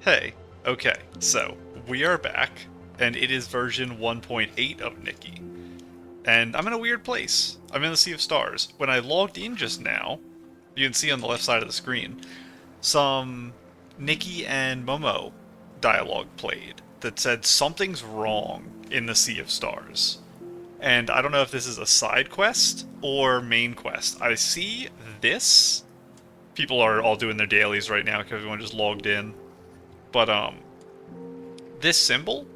Hey, okay, so we are back, and it is version 1.8 of Nikki. And I'm in a weird place. I'm in the Sea of Stars. When I logged in just now, you can see on the left side of the screen, some Nikki and Momo dialogue played that said something's wrong in the Sea of Stars. And I don't know if this is a side quest or main quest. I see this. People are all doing their dailies right now because everyone just logged in. But this symbol,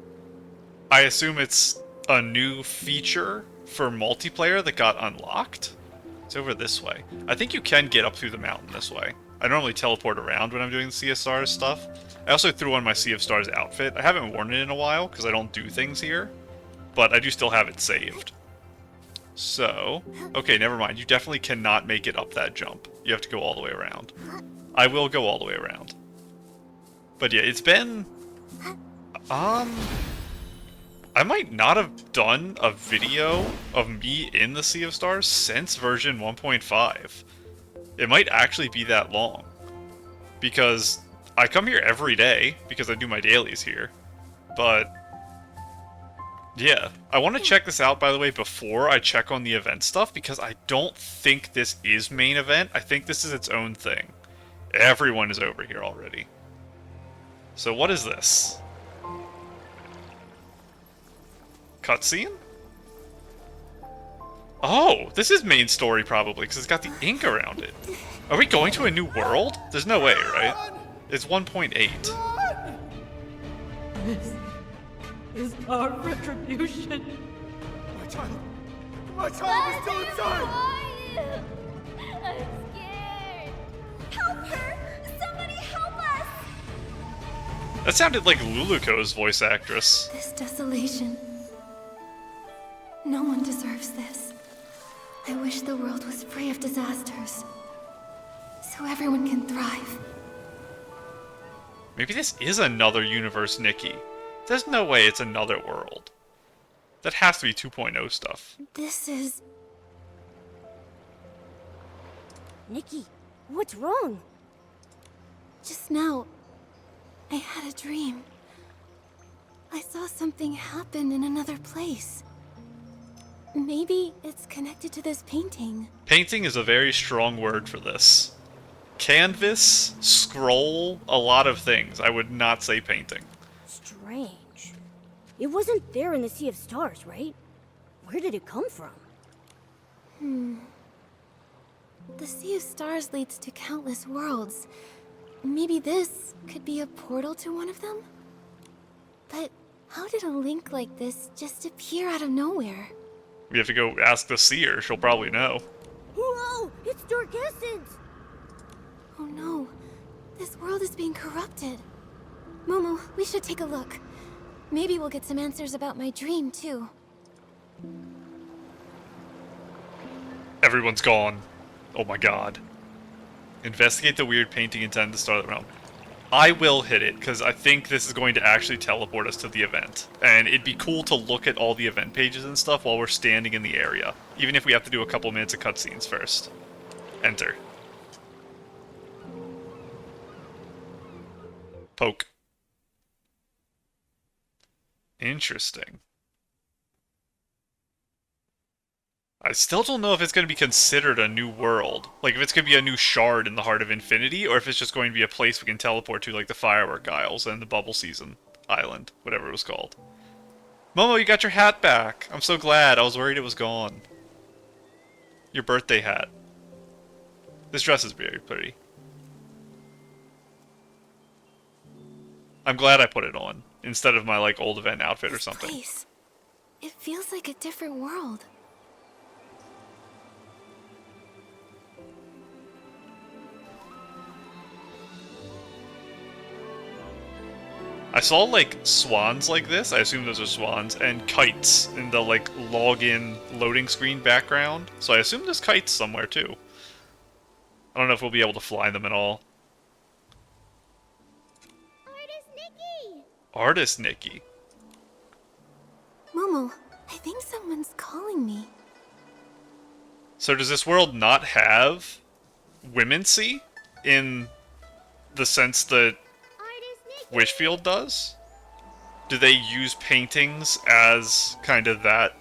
I assume it's a new feature for multiplayer that got unlocked. It's over this way. I think you can get up through the mountain this way. I normally teleport around when I'm doing the Sea of Stars stuff. I also threw on my Sea of Stars outfit. I haven't worn it in a while because I don't do things here, but I do still have it saved. So, okay, never mind. You definitely cannot make it up that jump. You have to go all the way around. I will go all the way around. But yeah, it's been... I might not have done a video of me in the Sea of Stars since version 1.5. It might actually be that long. Because I come here every day, because I do my dailies here. But, yeah. I want to check this out, by the way, before I check on the event stuff, because I don't think this is main event. I think this is its own thing. Everyone is over here already. So what is this? Cutscene? Oh, this is main story probably, because it's got the ink around it. Are we going to a new world? There's no way, right? It's 1.8. This is our retribution. My child! My child is still inside! I'm scared. Help her! Somebody help us! That sounded like Luluko's voice actress. This desolation. No one deserves this. I wish the world was free of disasters, so everyone can thrive. Maybe this is another universe, Nikki. There's no way it's another world. That has to be 2.0 stuff. This is... Nikki, what's wrong? Just now, I had a dream. I saw something happen in another place. Maybe it's connected to this painting. Painting is a very strong word for this. Canvas, scroll, a lot of things. I would not say painting. Strange. It wasn't there in the Sea of Stars, right? Where did it come from? The Sea of Stars leads to countless worlds. Maybe this could be a portal to one of them? But how did a link like this just appear out of nowhere? We have to go ask the seer. She'll probably know. Whoa! It's dark essence! Oh no, this world is being corrupted. Momo, we should take a look. Maybe we'll get some answers about my dream, too. Everyone's gone. Oh my god. Investigate the weird painting intended to start the realm. I will hit it, because I think this is going to actually teleport us to the event. And it'd be cool to look at all the event pages and stuff while we're standing in the area. Even if we have to do a couple minutes of cutscenes first. Enter. Poke. Interesting. I still don't know if it's going to be considered a new world. Like, if it's going to be a new shard in the Heart of Infinity, or if it's just going to be a place we can teleport to, like the Firework Isles and the Bubble Season Island, whatever it was called. Momo, you got your hat back! I'm so glad. I was worried it was gone. Your birthday hat. This dress is very pretty. I'm glad I put it on, instead of my, like, old event outfit or This something. place, it feels like a different world. I saw, like, swans like this, I assume those are swans, and kites in the, like, login loading screen background. So I assume there's kites somewhere, too. I don't know if we'll be able to fly them at all. Artist Nikki! Artist Nikki. Momo, I think someone's calling me. So does this world not have womency? In the sense that Artist Wishfield does? Do they use paintings as kind of that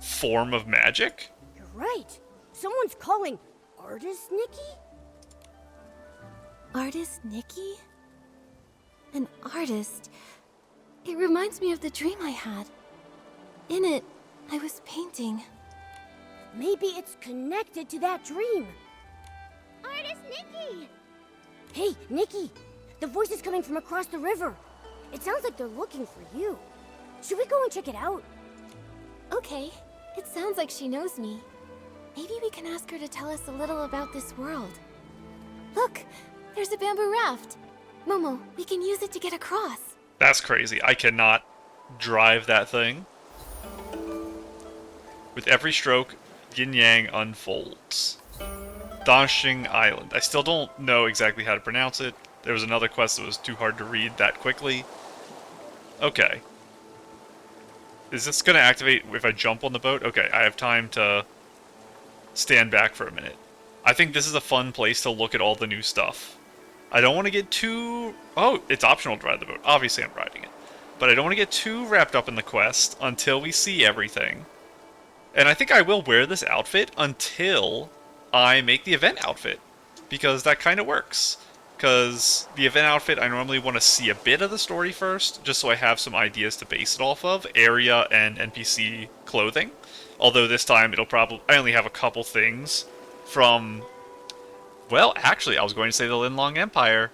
form of magic? You're right. Someone's calling Artist Nikki? Artist Nikki? An artist? It reminds me of the dream I had. In it, I was painting. Maybe it's connected to that dream. Artist Nikki! Hey, Nikki! The voice is coming from across the river. It sounds like they're looking for you. Should we go and check it out? Okay, it sounds like she knows me. Maybe we can ask her to tell us a little about this world. Look, there's a bamboo raft. Momo, we can use it to get across. That's crazy. I cannot drive that thing. With every stroke, Yin Yang unfolds. Danqing Island. I still don't know exactly how to pronounce it. There was another quest that was too hard to read that quickly. Okay. Is this going to activate if I jump on the boat? Okay, I have time to stand back for a minute. I think this is a fun place to look at all the new stuff. I don't want to get too... Oh, it's optional to ride the boat. Obviously I'm riding it. But I don't want to get too wrapped up in the quest until we see everything. And I think I will wear this outfit until I make the event outfit. Because that kind of works. Because the event outfit, I normally want to see a bit of the story first, just so I have some ideas to base it off of. Area and NPC clothing. Although this time it'll probably... I only have a couple things from... Well, actually, I was going to say the Loong Empire.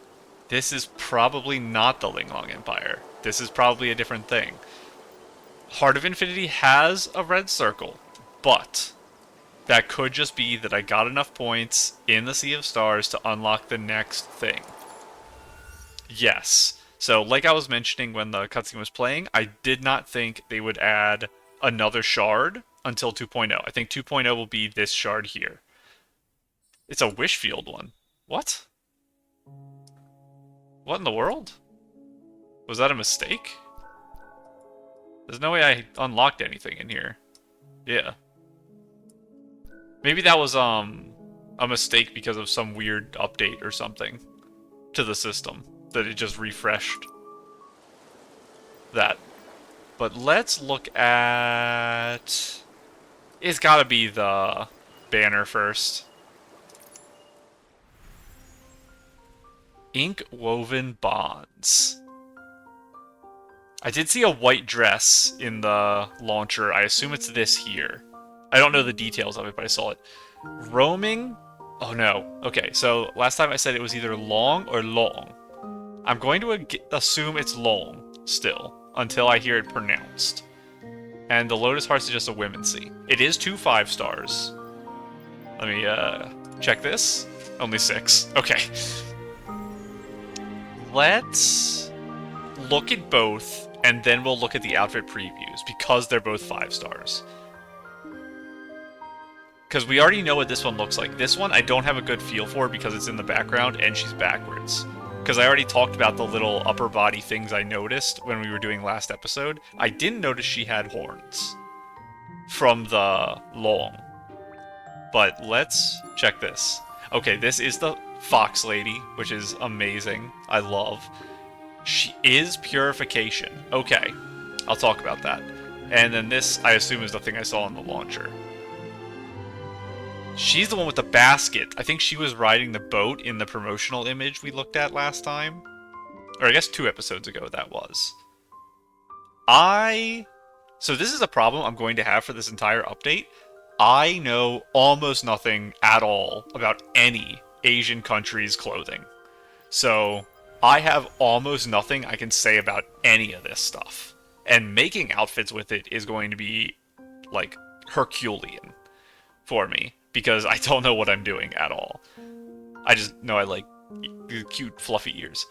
This is probably not the Loong Empire. This is probably a different thing. Heart of Infinity has a red circle, but that could just be that I got enough points in the Sea of Stars to unlock the next thing. Yes. So, like I was mentioning when the cutscene was playing, I did not think they would add another shard until 2.0. I think 2.0 will be this shard here. It's a Wishfield one. What? What in the world? Was that a mistake? There's no way I unlocked anything in here. Yeah. Maybe that was a mistake because of some weird update or something to the system. That it just refreshed that. But let's look at... It's gotta be the banner first. Ink woven bonds. I did see a white dress in the launcher. I assume it's this here. I don't know the details of it, but I saw it. Roaming? Oh no. Okay, so last time I said it was either long or long. I'm going to assume it's long still, until I hear it pronounced. And the Lotus Hearts is just a Whimsy. It is 2 5 stars. Let me check this. Only 6. Okay. Let's look at both, and then we'll look at the outfit previews, because they're both 5 stars. Because we already know what this one looks like. This one I don't have a good feel for because it's in the background and she's backwards. Because I already talked about the little upper body things I noticed when we were doing last episode. I didn't notice she had horns from the Loong. But let's check this. Okay, this is the Fox Lady, which is amazing. I love. She is Purification. Okay, I'll talk about that. And then this, I assume, is the thing I saw in the launcher. She's the one with the basket. I think she was riding the boat in the promotional image we looked at last time. Or I guess 2 episodes ago that was. So this is a problem I'm going to have for this entire update. I know almost nothing at all about any Asian country's clothing. So I have almost nothing I can say about any of this stuff. And making outfits with it is going to be, like, Herculean for me. Because I don't know what I'm doing at all. I just know I like cute, fluffy ears.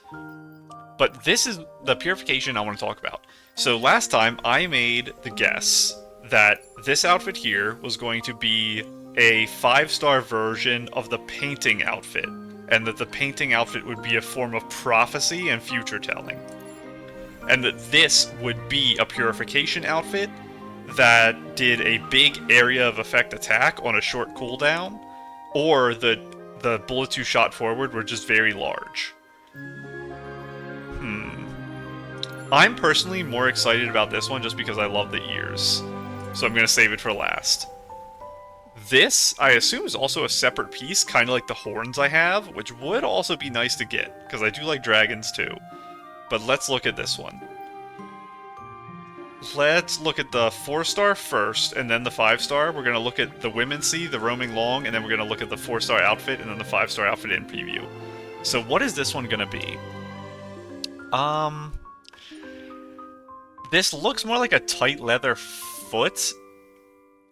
But this is the purification I want to talk about. So last time, I made the guess that this outfit here was going to be a 5-star version of the painting outfit. And that the painting outfit would be a form of prophecy and future telling. And that this would be a purification outfit that did a big area of effect attack on a short cooldown, or the bullets you shot forward were just very large. I'm personally more excited about this one just because I love the ears. So I'm going to save it for last. This, I assume, is also a separate piece, kind of like the horns I have, which would also be nice to get, because I do like dragons too. But let's look at this one. Let's look at the 4-star first, and then the 5-star. We're going to look at the Womency, the Roaming Loong, and then we're going to look at the 4-star outfit, and then the 5-star outfit in preview. So what is this one going to be? This looks more like a tight leather foot,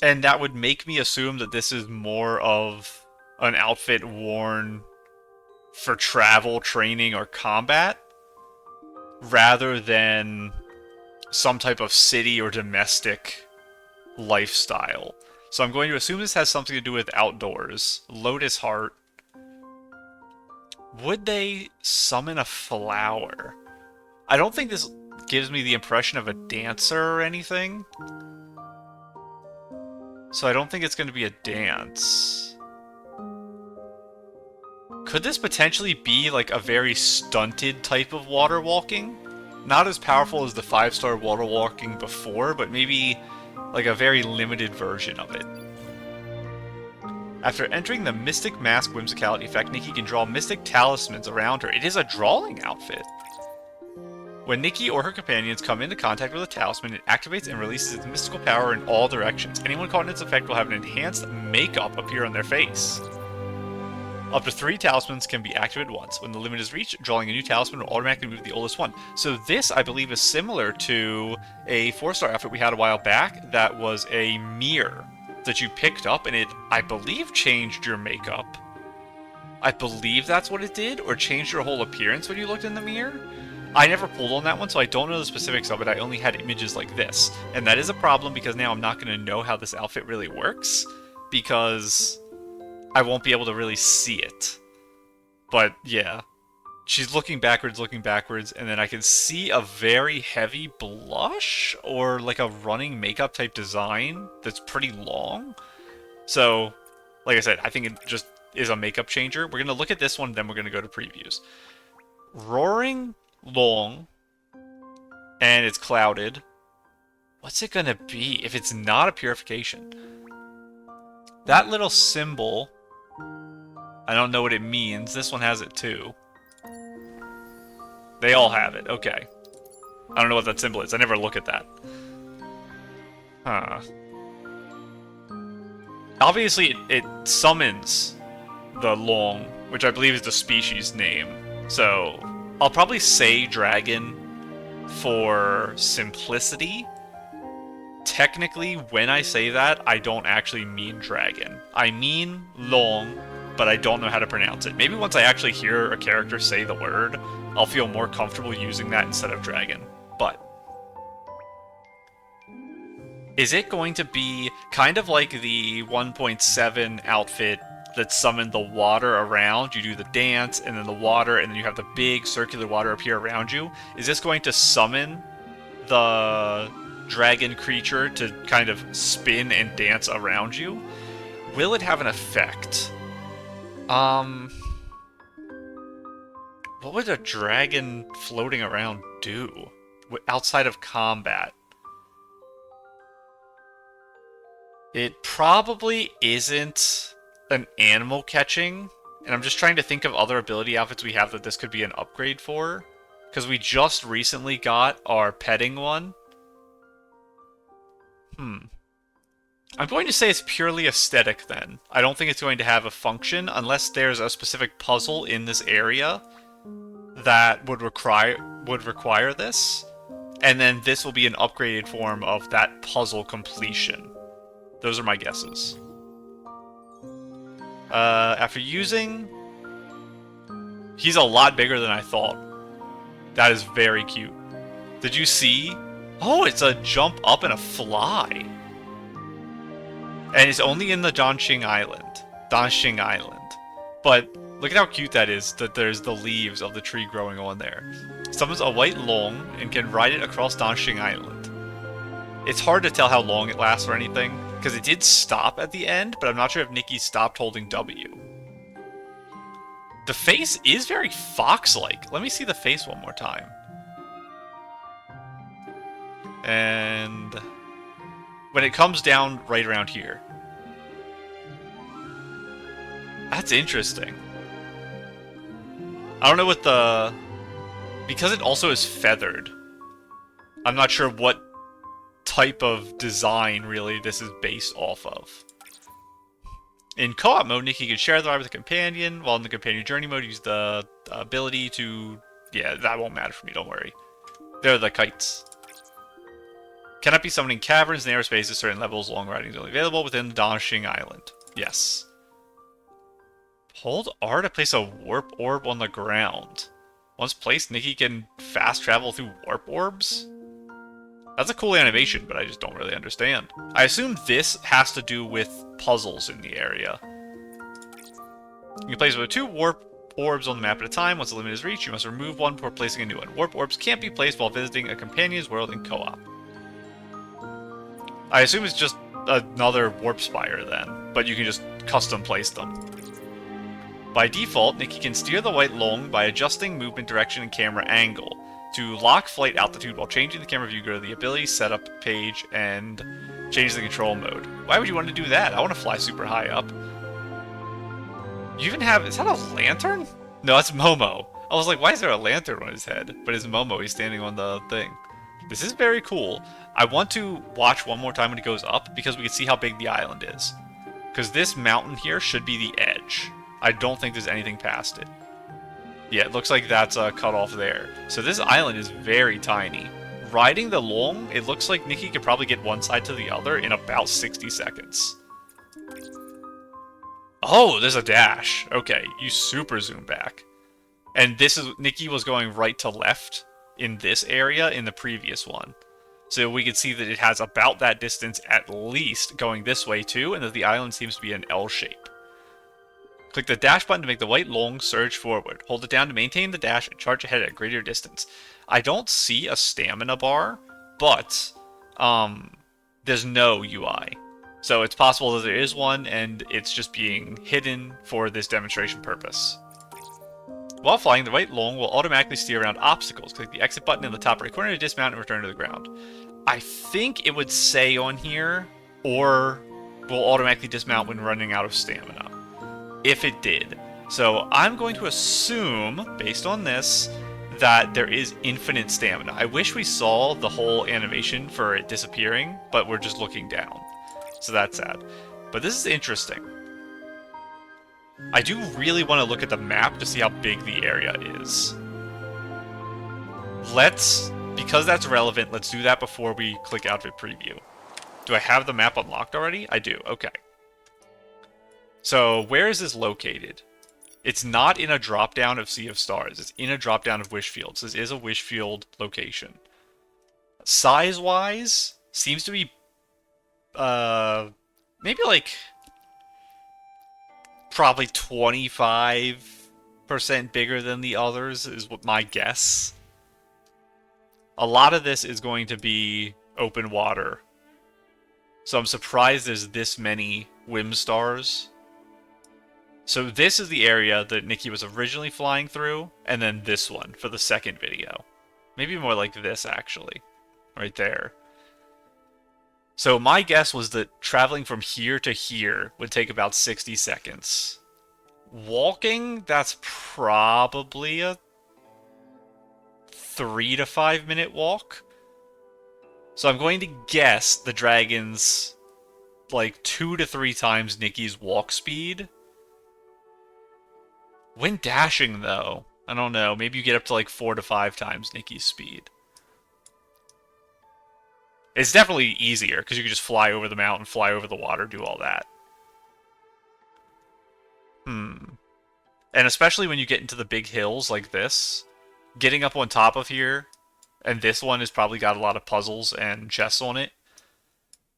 and that would make me assume that this is more of an outfit worn for travel, training, or combat, rather than some type of city or domestic lifestyle. So I'm going to assume this has something to do with outdoors. Lotus Heart. Would they summon a flower? I don't think this gives me the impression of a dancer or anything. So I don't think it's going to be a dance. Could this potentially be like a very stunted type of water walking? Not as powerful as the 5-star water walking before, but maybe like a very limited version of it. After entering the Mystic Mask Whimsicality effect, Nikki can draw mystic talismans around her. It is a drawing outfit. When Nikki or her companions come into contact with a talisman, it activates and releases its mystical power in all directions. Anyone caught in its effect will have an enhanced makeup appear on their face. Up to 3 talismans can be activated once. When the limit is reached, drawing a new talisman will automatically move the oldest one. So this, I believe, is similar to a 4-star outfit we had a while back that was a mirror that you picked up, and it, I believe, changed your makeup. I believe that's what it did, or changed your whole appearance when you looked in the mirror. I never pulled on that one, so I don't know the specifics of it. I only had images like this. And that is a problem because now I'm not going to know how this outfit really works, because I won't be able to really see it. But yeah, she's looking backwards, and then I can see a very heavy blush, or like a running makeup type design that's pretty long. So, like I said, I think it just is a makeup changer. We're going to look at this one, then we're going to go to previews. Roaring Loong, and it's clouded. What's it gonna be if it's not a purification? That little symbol, I don't know what it means. This one has it too. They all have it. Okay. I don't know what that symbol is. I never look at that. Huh. Obviously, it summons the Loong, which I believe is the species name. So I'll probably say dragon for simplicity. Technically, when I say that, I don't actually mean dragon. I mean Loong, but I don't know how to pronounce it. Maybe once I actually hear a character say the word, I'll feel more comfortable using that instead of dragon. But is it going to be kind of like the 1.7 outfit that summoned the water around? You do the dance, and then the water, and then you have the big circular water appear around you. Is this going to summon the dragon creature to kind of spin and dance around you? Will it have an effect? What would a dragon floating around do outside of combat? It probably isn't an animal catching, and I'm just trying to think of other ability outfits we have that this could be an upgrade for, because we just recently got our petting one. I'm going to say it's purely aesthetic then. I don't think it's going to have a function unless there's a specific puzzle in this area that would require this, and then this will be an upgraded form of that puzzle completion. Those are my guesses. After using... He's a lot bigger than I thought. That is very cute. Did you see? Oh, it's a jump up and a fly. And it's only in the Danqing Island. But look at how cute that is, that there's the leaves of the tree growing on there. Summons a white Loong and can ride it across Danqing Island. It's hard to tell how long it lasts or anything, because it did stop at the end, but I'm not sure if Nikki stopped holding W. The face is very fox-like. Let me see the face one more time. And when it comes down right around here. That's interesting. I don't know what the... Because it also is feathered, I'm not sure what type of design, really, this is based off of. In co-op mode, Nikki can share the ride with a companion, while in the companion journey mode, use the ability to... Yeah, that won't matter for me, don't worry. They're the kites. Cannot be summoned in caverns and aerospace at certain levels. Long riding is only available within Danqing Island. Yes. Hold R to place a warp orb on the ground. Once placed, Nikki can fast travel through warp orbs? That's a cool animation, but I just don't really understand. I assume this has to do with puzzles in the area. You can place with 2 warp orbs on the map at a time. Once the limit is reached, you must remove one before placing a new one. Warp orbs can't be placed while visiting a companion's world in co-op. I assume it's just another warp spire then, but you can just custom place them. By default, Nikki can steer the white Loong by adjusting movement direction and camera angle. To lock flight altitude while changing the camera view, go to the ability setup page and change the control mode. Why would you want to do that? I want to fly super high up. You even have... Is that a lantern? No, that's Momo. I was like, why is there a lantern on his head? But it's Momo. He's standing on the thing. This is very cool. I want to watch one more time when it goes up because we can see how big the island is. Because this mountain here should be the edge. I don't think there's anything past it. Yeah, it looks like that's cut off there. So this island is very tiny. Riding the Loong, it looks like Nikki could probably get one side to the other in about 60 seconds. Oh, there's a dash. Okay, you super zoom back. And this is... Nikki was going right to left in this area in the previous one. So we can see that it has about that distance at least going this way too, and that the island seems to be an L shape. Click the dash button to make the white Loong surge forward. Hold it down to maintain the dash and charge ahead at a greater distance. I don't see a stamina bar, but there's no UI. So it's possible that there is one, and it's just being hidden for this demonstration purpose. While flying, the white Loong will automatically steer around obstacles. Click the exit button in the top right corner to dismount and return to the ground. I think it would say on here, or will automatically dismount when running out of stamina. If it did. So I'm going to assume, based on this, that there is infinite stamina. I wish we saw the whole animation for it disappearing, but we're just looking down. So that's sad. But this is interesting. I do really want to look at the map to see how big the area is. Because that's relevant, let's do that before we click Outfit Preview. Do I have the map unlocked already? I do, okay. So, where is this located? It's not in a drop-down of Sea of Stars. It's in a drop-down of Wishfield. So this is a Wishfield location. Size-wise, seems to be... maybe like... probably 25% bigger than the others, is what my guess. A lot of this is going to be open water. So I'm surprised there's this many Whim Stars. So this is the area that Nikki was originally flying through, and then this one for the second video. Maybe more like this, actually. Right there. So my guess was that traveling from here to here would take about 60 seconds. Walking, that's probably a 3 to 5 minute walk. So I'm going to guess the dragon's like 2 to 3 times Nikki's walk speed. When dashing, though, I don't know. Maybe you get up to like 4 to 5 times Nikki's speed. It's definitely easier, because you can just fly over the mountain, fly over the water, do all that. And especially when you get into the big hills like this, getting up on top of here, and this one has probably got a lot of puzzles and chests on it.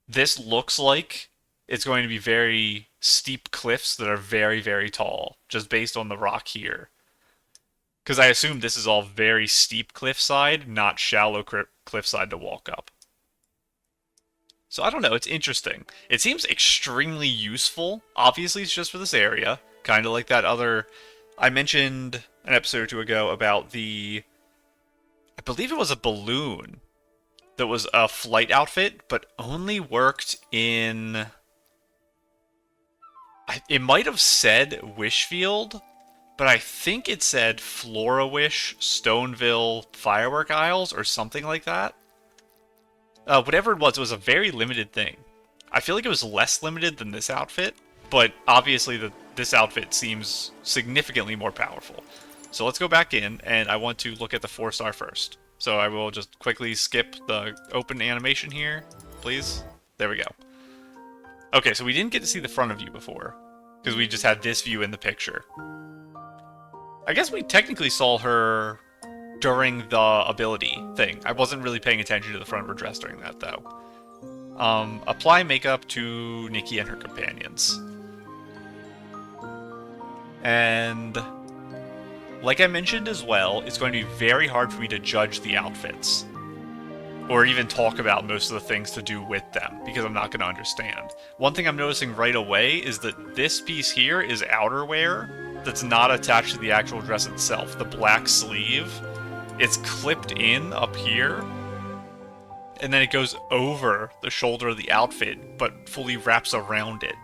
This looks like it's going to be very steep cliffs that are very, very tall, just based on the rock here. Because I assume this is all very steep cliffside, not shallow cliffside to walk up. So I don't know, it's interesting. It seems extremely useful. Obviously, it's just for this area. Kind of like that other... I mentioned an episode or two ago about the... I believe it was a balloon that was a flight outfit, but only worked in... It might have said Wishfield, but I think it said Flora-Wish, Stoneville, Firework Isles, or something like that. Whatever it was a very limited thing. I feel like it was less limited than this outfit, but obviously this outfit seems significantly more powerful. So let's go back in, and I want to look at the 4-star first. So I will just quickly skip the open animation here, please. There we go. Okay, so we didn't get to see the front of you before, because we just had this view in the picture. I guess we technically saw her during the ability thing. I wasn't really paying attention to the front of her dress during that, though. Apply makeup to Nikki and her companions. And like I mentioned as well, it's going to be very hard for me to judge the outfits. Or even talk about most of the things to do with them, because I'm not going to understand. One thing I'm noticing right away is that this piece here is outerwear that's not attached to the actual dress itself. The black sleeve, it's clipped in up here, and then it goes over the shoulder of the outfit, but fully wraps around it.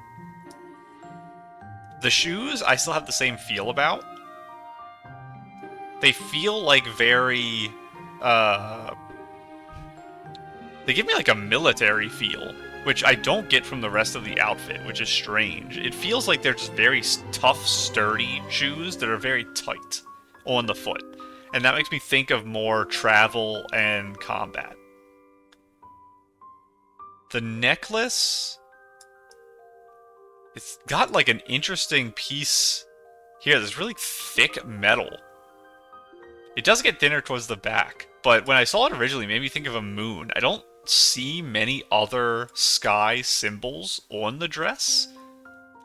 The shoes, I still have the same feel about. They feel like very, they give me like a military feel, which I don't get from the rest of the outfit, which is strange. It feels like they're just very tough, sturdy shoes that are very tight on the foot. And that makes me think of more travel and combat. The necklace, it's got like an interesting piece here. There's really thick metal. It does get thinner towards the back, but when I saw it originally, it made me think of a moon. I don't see many other sky symbols on the dress.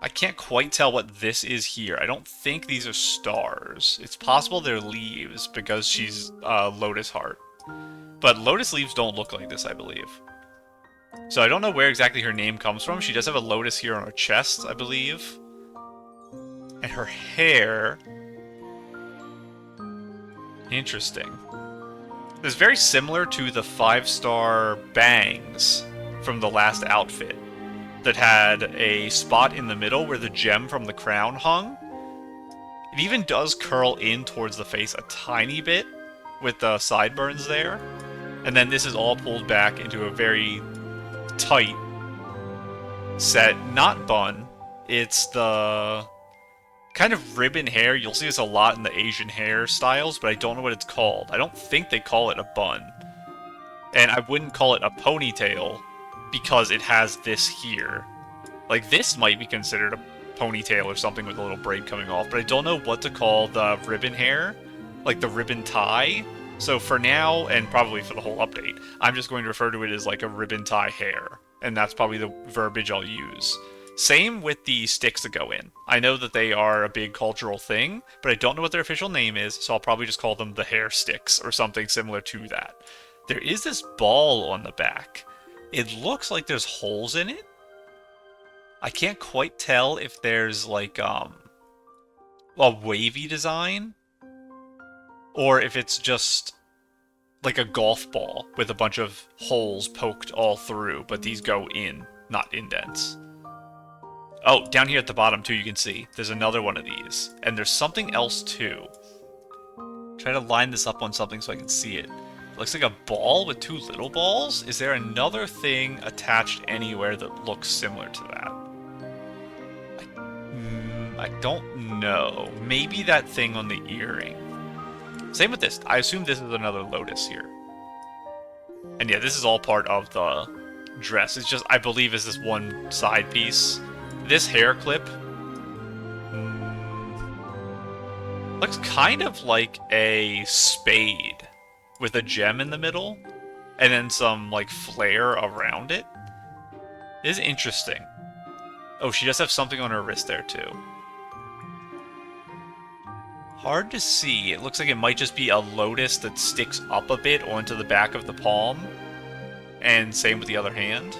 I can't quite tell what this is here. I don't think these are stars. It's possible they're leaves because she's Lotus Heart. But Lotus leaves don't look like this, I believe. So I don't know where exactly her name comes from. She does have a lotus here on her chest, I believe. And her hair... Interesting. It's very similar to the 5-star bangs from the last outfit that had a spot in the middle where the gem from the crown hung. It even does curl in towards the face a tiny bit with the sideburns there. And then this is all pulled back into a very tight set, not bun. It's the kind of ribbon hair. You'll see this a lot in the Asian hairstyles, but I don't know what it's called. I don't think they call it a bun. And I wouldn't call it a ponytail because it has this here. Like, this might be considered a ponytail or something with a little braid coming off, but I don't know what to call the ribbon hair, like the ribbon tie. So for now, and probably for the whole update, I'm just going to refer to it as like a ribbon tie hair, and that's probably the verbiage I'll use. Same with the sticks that go in. I know that they are a big cultural thing, but I don't know what their official name is, so I'll probably just call them the hair sticks or something similar to that. There is this ball on the back. It looks like there's holes in it. I can't quite tell if there's like a wavy design or if it's just like a golf ball with a bunch of holes poked all through, but these go in, not indents. Oh, down here at the bottom too, you can see there's another one of these, and there's something else too. Try to line this up on something so I can see it. It looks like a ball with two little balls. Is there another thing attached anywhere that looks similar to that? I don't know. Maybe that thing on the earring. Same with this. I assume this is another lotus here. And yeah, this is all part of the dress. It's just, I believe, is this one side piece. This hair clip looks kind of like a spade with a gem in the middle and then some like flare around it. It is interesting. Oh, she does have something on her wrist there too. Hard to see. It looks like it might just be a lotus that sticks up a bit onto the back of the palm. And same with the other hand.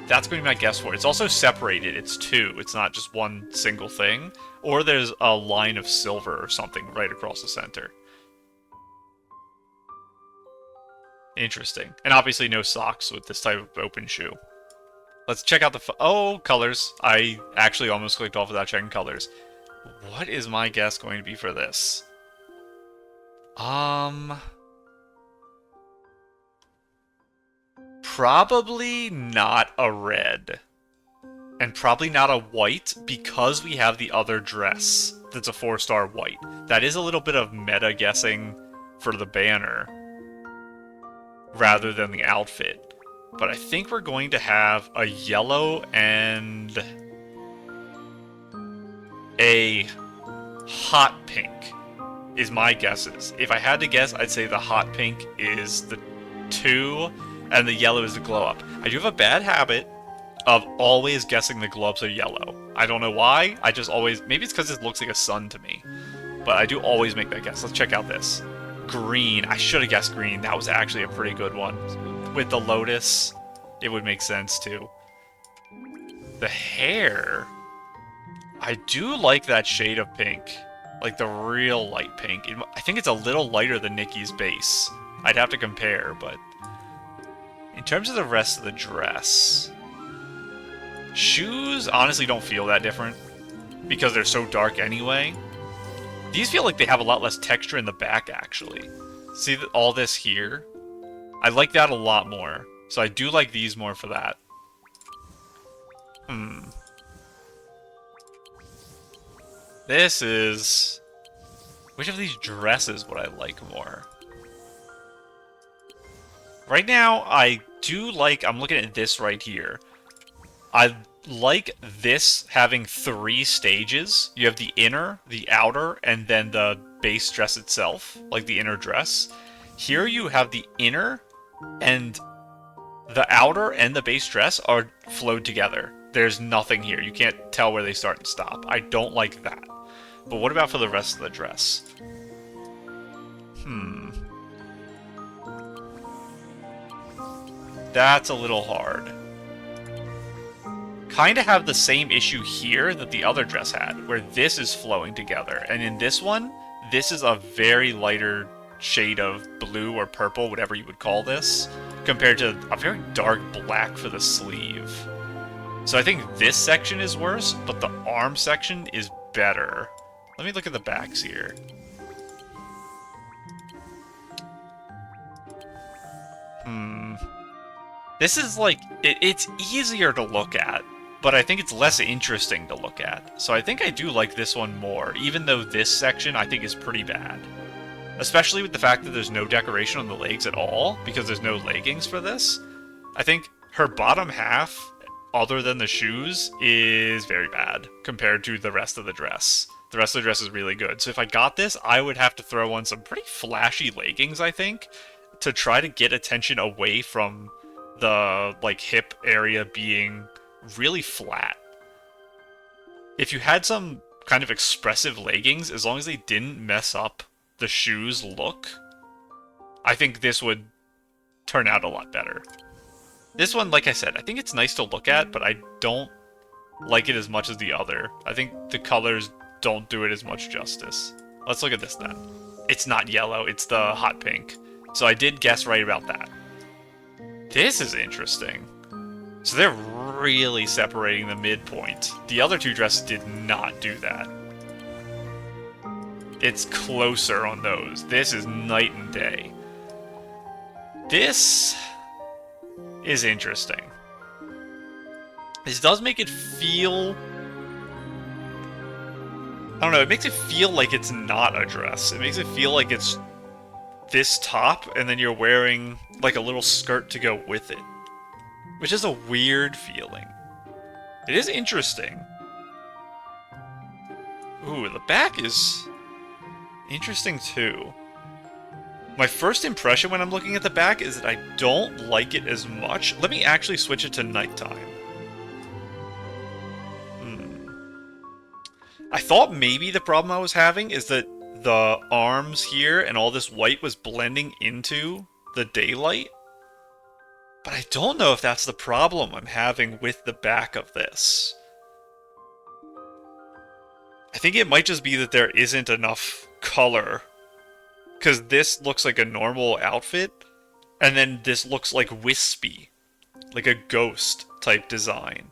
That's going to be my guess for it. It's also separated. It's two. It's not just one single thing. Or there's a line of silver or something right across the center. Interesting. And obviously no socks with this type of open shoe. Let's check out the... Oh, colors. I actually almost clicked off without checking colors. What is my guess going to be for this? Probably not a red. And probably not a white, because we have the other dress that's a 4-star white. That is a little bit of meta guessing for the banner, rather than the outfit. But I think we're going to have a yellow and a hot pink, is my guesses. If I had to guess, I'd say the hot pink is the 2, and the yellow is the glow up. I do have a bad habit of always guessing the glow ups are yellow. I don't know why, I just always... Maybe it's because it looks like a sun to me. But I do always make that guess. Let's check out this. Green. I should have guessed green. That was actually a pretty good one. With the lotus, it would make sense too. The hair... I do like that shade of pink. Like the real light pink. I think it's a little lighter than Nikki's base. I'd have to compare, but... In terms of the rest of the dress... Shoes honestly don't feel that different, because they're so dark anyway. These feel like they have a lot less texture in the back, actually. See all this here? I like that a lot more. So I do like these more for that. This is... Which of these dresses would I like more? Right now, I do like... I'm looking at this right here. I like this having 3 stages. You have the inner, the outer, and then the base dress itself, like the inner dress. Here you have the inner, and the outer and the base dress are flowed together. There's nothing here. You can't tell where they start and stop. I don't like that. But what about for the rest of the dress? That's a little hard. Kind of have the same issue here that the other dress had, where this is flowing together. And in this one, this is a very lighter shade of blue or purple, whatever you would call this, compared to a very dark black for the sleeve. So I think this section is worse, but the arm section is better. Let me look at the backs here. This is like, it's easier to look at, but I think it's less interesting to look at. So I think I do like this one more, even though this section I think is pretty bad. Especially with the fact that there's no decoration on the legs at all, because there's no leggings for this. I think her bottom half, other than the shoes, is very bad compared to the rest of the dress. The rest of the dress is really good. So if I got this, I would have to throw on some pretty flashy leggings, I think, to try to get attention away from the like hip area being really flat. If you had some kind of expressive leggings, as long as they didn't mess up the shoes look, I think this would turn out a lot better. This one, like I said, I think it's nice to look at, but I don't like it as much as the other. I think the colors don't do it as much justice. Let's look at this then. It's not yellow, it's the hot pink. So I did guess right about that. This is interesting. So they're really separating the midpoint. The other 2 dresses did not do that. It's closer on those. This is night and day. This is interesting. This does make it feel... I don't know, it makes it feel like it's not a dress. It makes it feel like it's this top, and then you're wearing like a little skirt to go with it. Which is a weird feeling. It is interesting. Ooh, the back is interesting too. My first impression when I'm looking at the back is that I don't like it as much. Let me actually switch it to nighttime. I thought maybe the problem I was having is that the arms here and all this white was blending into the daylight. But I don't know if that's the problem I'm having with the back of this. I think it might just be that there isn't enough color. Because this looks like a normal outfit, And then this looks like wispy, like a ghost type design.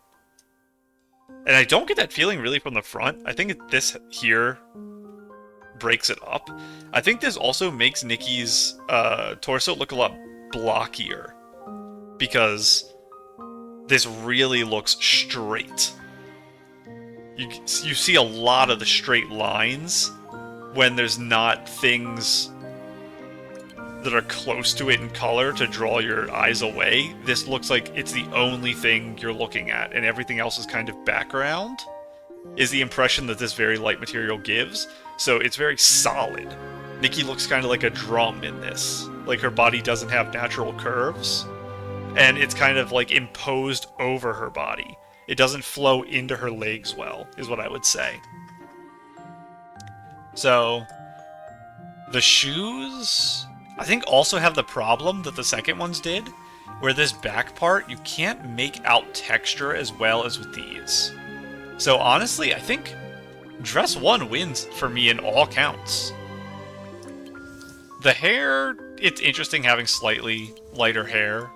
And I don't get that feeling really from the front. I think this here breaks it up. I think this also makes Nikki's torso look a lot blockier, because this really looks straight. You see a lot of the straight lines when there's not things that are close to it in color to draw your eyes away. This looks like it's the only thing you're looking at, and everything else is kind of background, is the impression that this very light material gives. So it's very solid. Nikki looks kind of like a drum in this. Like her body doesn't have natural curves, and it's kind of like imposed over her body. It doesn't flow into her legs well, is what I would say. So, the shoes, I think, also have the problem that the second ones did, where this back part, you can't make out texture as well as with these. So honestly, I think Dress 1 wins for me in all counts. The hair, it's interesting having slightly lighter hair.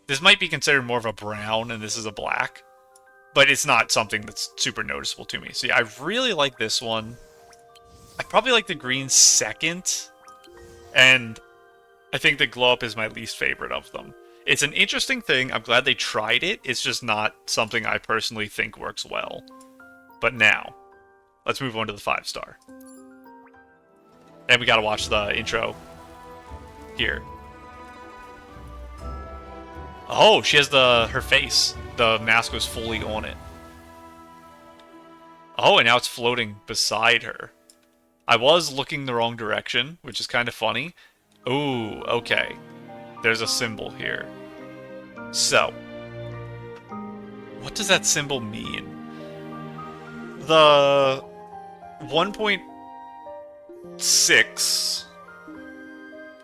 This might be considered more of a brown, and this is a black. But it's not something that's super noticeable to me. So yeah, I really like this one. I probably like the green second. And I think the glow up is my least favorite of them. It's an interesting thing. I'm glad they tried it. It's just not something I personally think works well. But now, let's move on to the 5-star. And we gotta watch the intro here. Oh, she has her face. The mask was fully on it. Oh, and now it's floating beside her. I was looking the wrong direction, which is kind of funny. Ooh, okay. There's a symbol here. So, what does that symbol mean? The 1.6...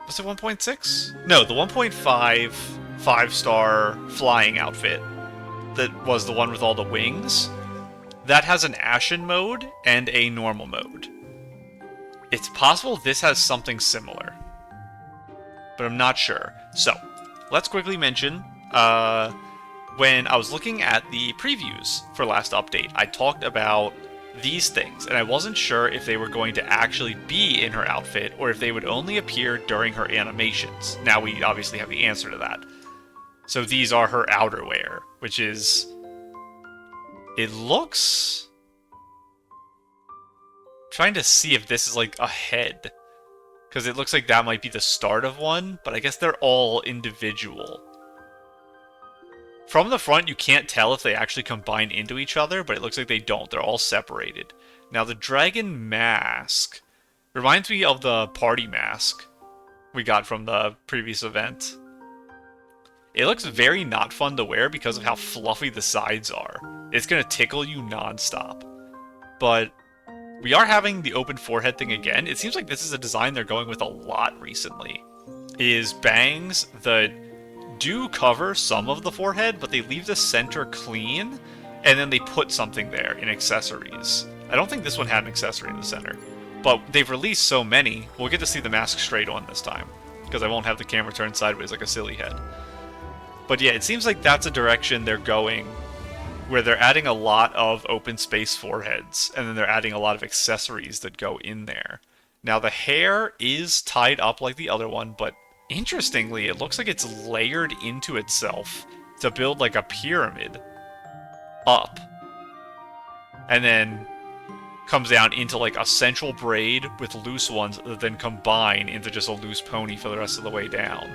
Was it 1.6? No, the 1.5 5-star flying outfit that was the one with all the wings, that has an Ashen mode and a normal mode. It's possible this has something similar, but I'm not sure. So, let's quickly mention, when I was looking at the previews for last update, I talked about these things, and I wasn't sure if they were going to actually be in her outfit, or if they would only appear during her animations. Now we obviously have the answer to that. So these are her outerwear, which is... It looks... I'm trying to see if this is like a head, because it looks like that might be the start of one, but I guess they're all individual. From the front, you can't tell if they actually combine into each other, but it looks like they don't. They're all separated. Now, the dragon mask reminds me of the party mask we got from the previous event. It looks very not fun to wear because of how fluffy the sides are. It's going to tickle you non-stop. But we are having the open forehead thing again. It seems like this is a design they're going with a lot recently. Is bangs that do cover some of the forehead, but they leave the center clean, and then they put something there in accessories. I don't think this one had an accessory in the center, but they've released so many, we'll get to see the mask straight on this time, because I won't have the camera turned sideways like a silly head. But yeah, it seems like that's a direction they're going, where they're adding a lot of open space foreheads, and then they're adding a lot of accessories that go in there. Now, the hair is tied up like the other one, but interestingly, it looks like it's layered into itself to build like a pyramid up. And then comes down into like a central braid with loose ones that then combine into just a loose pony for the rest of the way down.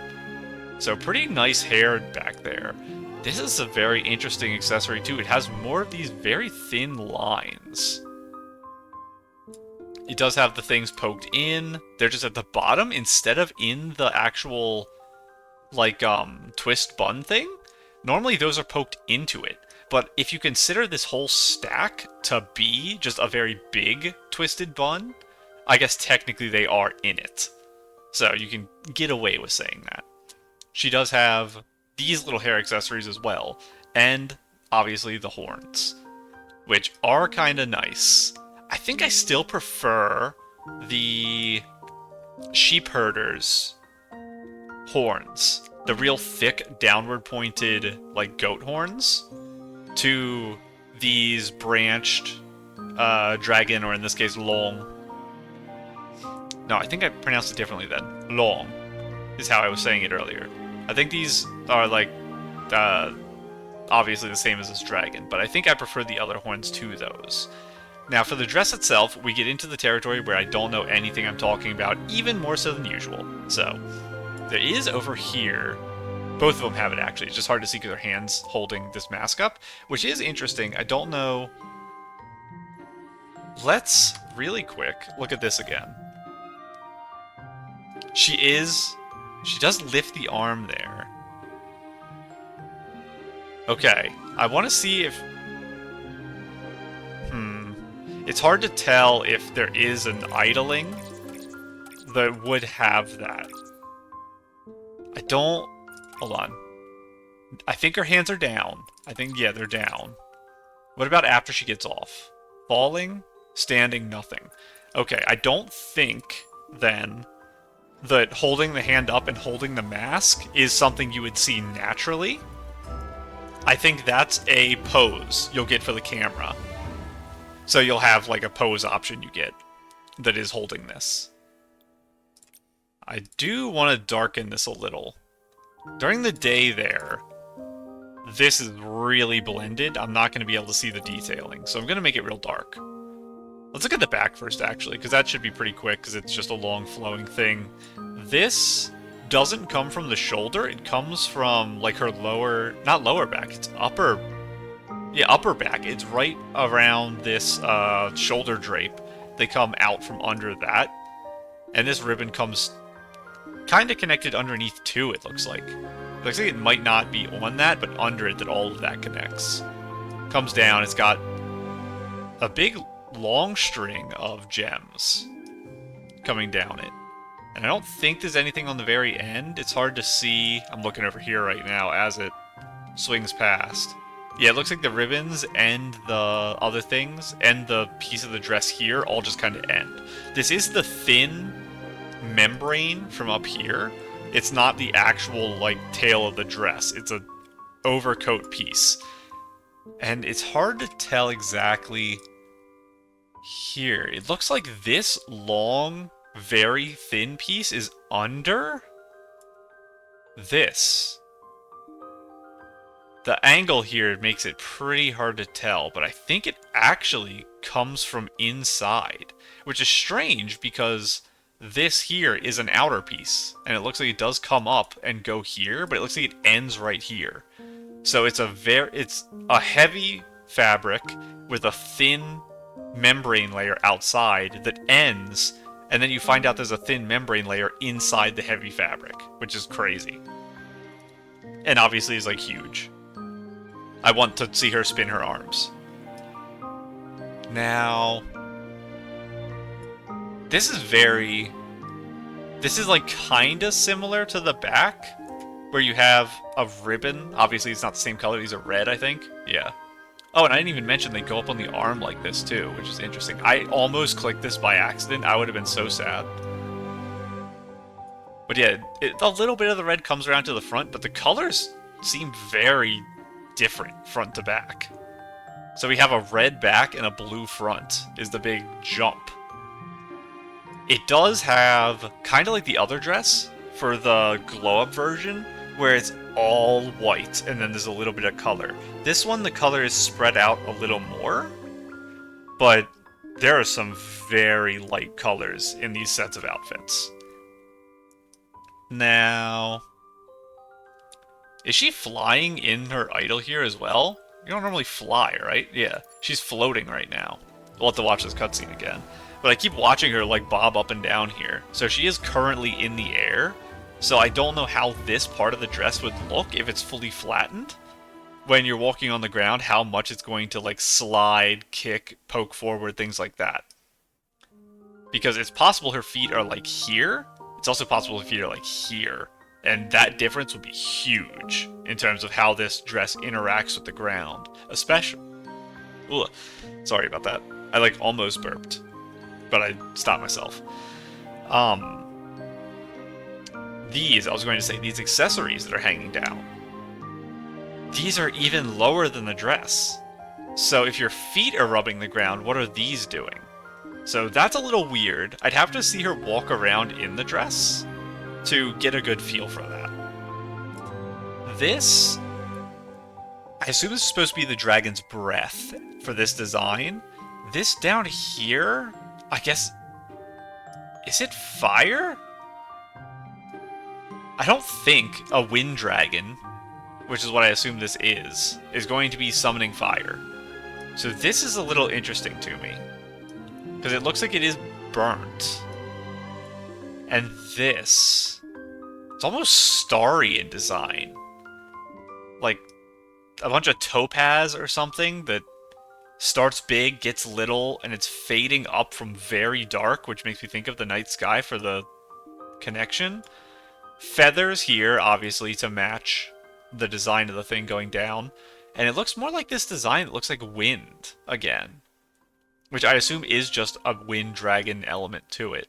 So pretty nice hair back there. This is a very interesting accessory too. It has more of these very thin lines. It does have the things poked in. They're just at the bottom instead of in the actual, like, twist bun thing. Normally those are poked into it. But if you consider this whole stack to be just a very big twisted bun, I guess technically they are in it. So you can get away with saying that. She does have these little hair accessories as well. And, obviously, the horns, which are kind of nice. I think I still prefer the sheep herders horns. The real thick, downward-pointed, like, goat horns to these branched dragon, or in this case, Loong. No, I think I pronounced it differently then. Loong is how I was saying it earlier. I think these are, like, obviously the same as this dragon, but I think I prefer the other horns to those. Now, for the dress itself, we get into the territory where I don't know anything I'm talking about, even more so than usual. So, there is over here... Both of them have it, actually. It's just hard to see because their hands holding this mask up, which is interesting. I don't know... Let's, really quick, look at this again. She does lift the arm there. Okay, I want to see if... It's hard to tell if there is an idling that would have that. I don't... Hold on. I think her hands are down. I think, yeah, they're down. What about after she gets off? Falling? Standing? Nothing. Okay, I don't think, then, that holding the hand up and holding the mask is something you would see naturally. I think that's a pose you'll get for the camera. So you'll have, like, a pose option you get that is holding this. I do want to darken this a little. During the day there, this is really blended. I'm not going to be able to see the detailing, so I'm going to make it real dark. Let's look at the back first, actually, because that should be pretty quick, because it's just a long flowing thing. This doesn't come from the shoulder. It comes from, like, her lower... Not lower back, it's upper... Yeah, upper back. It's right around this shoulder drape. They come out from under that. And this ribbon comes kind of connected underneath too, it looks like. It looks like it might not be on that, but under it that all of that connects. Comes down, it's got a big long string of gems coming down it. And I don't think there's anything on the very end. It's hard to see. I'm looking over here right now as it swings past. Yeah, it looks like the ribbons and the other things and the piece of the dress here all just kind of end. This is the thin membrane from up here. It's not the actual, like, tail of the dress. It's a overcoat piece. And it's hard to tell exactly here. It looks like this long, very thin piece is under this. The angle here makes it pretty hard to tell, but I think it actually comes from inside, which is strange because this here is an outer piece, and it looks like it does come up and go here, but it looks like it ends right here. So it's a heavy fabric with a thin membrane layer outside that ends, and then you find out there's a thin membrane layer inside the heavy fabric, which is crazy. And obviously is, like, huge. I want to see her spin her arms. Now, this is like kinda similar to the back, where you have a ribbon. Obviously it's not the same color, these are red, I think. Yeah. Oh, and I didn't even mention they go up on the arm like this too, which is interesting. I almost clicked this by accident, I would have been so sad. But yeah, a little bit of the red comes around to the front, but the colors seem very different front to back. So we have a red back and a blue front is the big jump. It does have, kind of like the other dress for the glow-up version, where it's all white and then there's a little bit of color. This one, the color is spread out a little more, but there are some very light colors in these sets of outfits. Now, is she flying in her idol here as well? You don't normally fly, right? Yeah, she's floating right now. We'll have to watch this cutscene again. But I keep watching her, like, bob up and down here. So she is currently in the air. So I don't know how this part of the dress would look if it's fully flattened. When you're walking on the ground, how much it's going to, like, slide, kick, poke forward, things like that. Because it's possible her feet are, like, here. It's also possible her feet are, like, here. And that difference would be huge in terms of how this dress interacts with the ground. Especially... Ugh, sorry about that. I, like, almost burped. But I stopped myself. these, I was going to say, these accessories that are hanging down. These are even lower than the dress. So if your feet are rubbing the ground, what are these doing? So that's a little weird. I'd have to see her walk around in the dress to get a good feel for that. This, I assume this is supposed to be the dragon's breath for this design. This down here, I guess, is it fire? I don't think a wind dragon, which is what I assume this is going to be summoning fire. So this is a little interesting to me, because it looks like it is burnt. And this, it's almost starry in design. Like a bunch of topaz or something that starts big, gets little, and it's fading up from very dark, which makes me think of the night sky for the connection. Feathers here, obviously, to match the design of the thing going down. And it looks more like this design. It looks like wind again, which I assume is just a wind dragon element to it.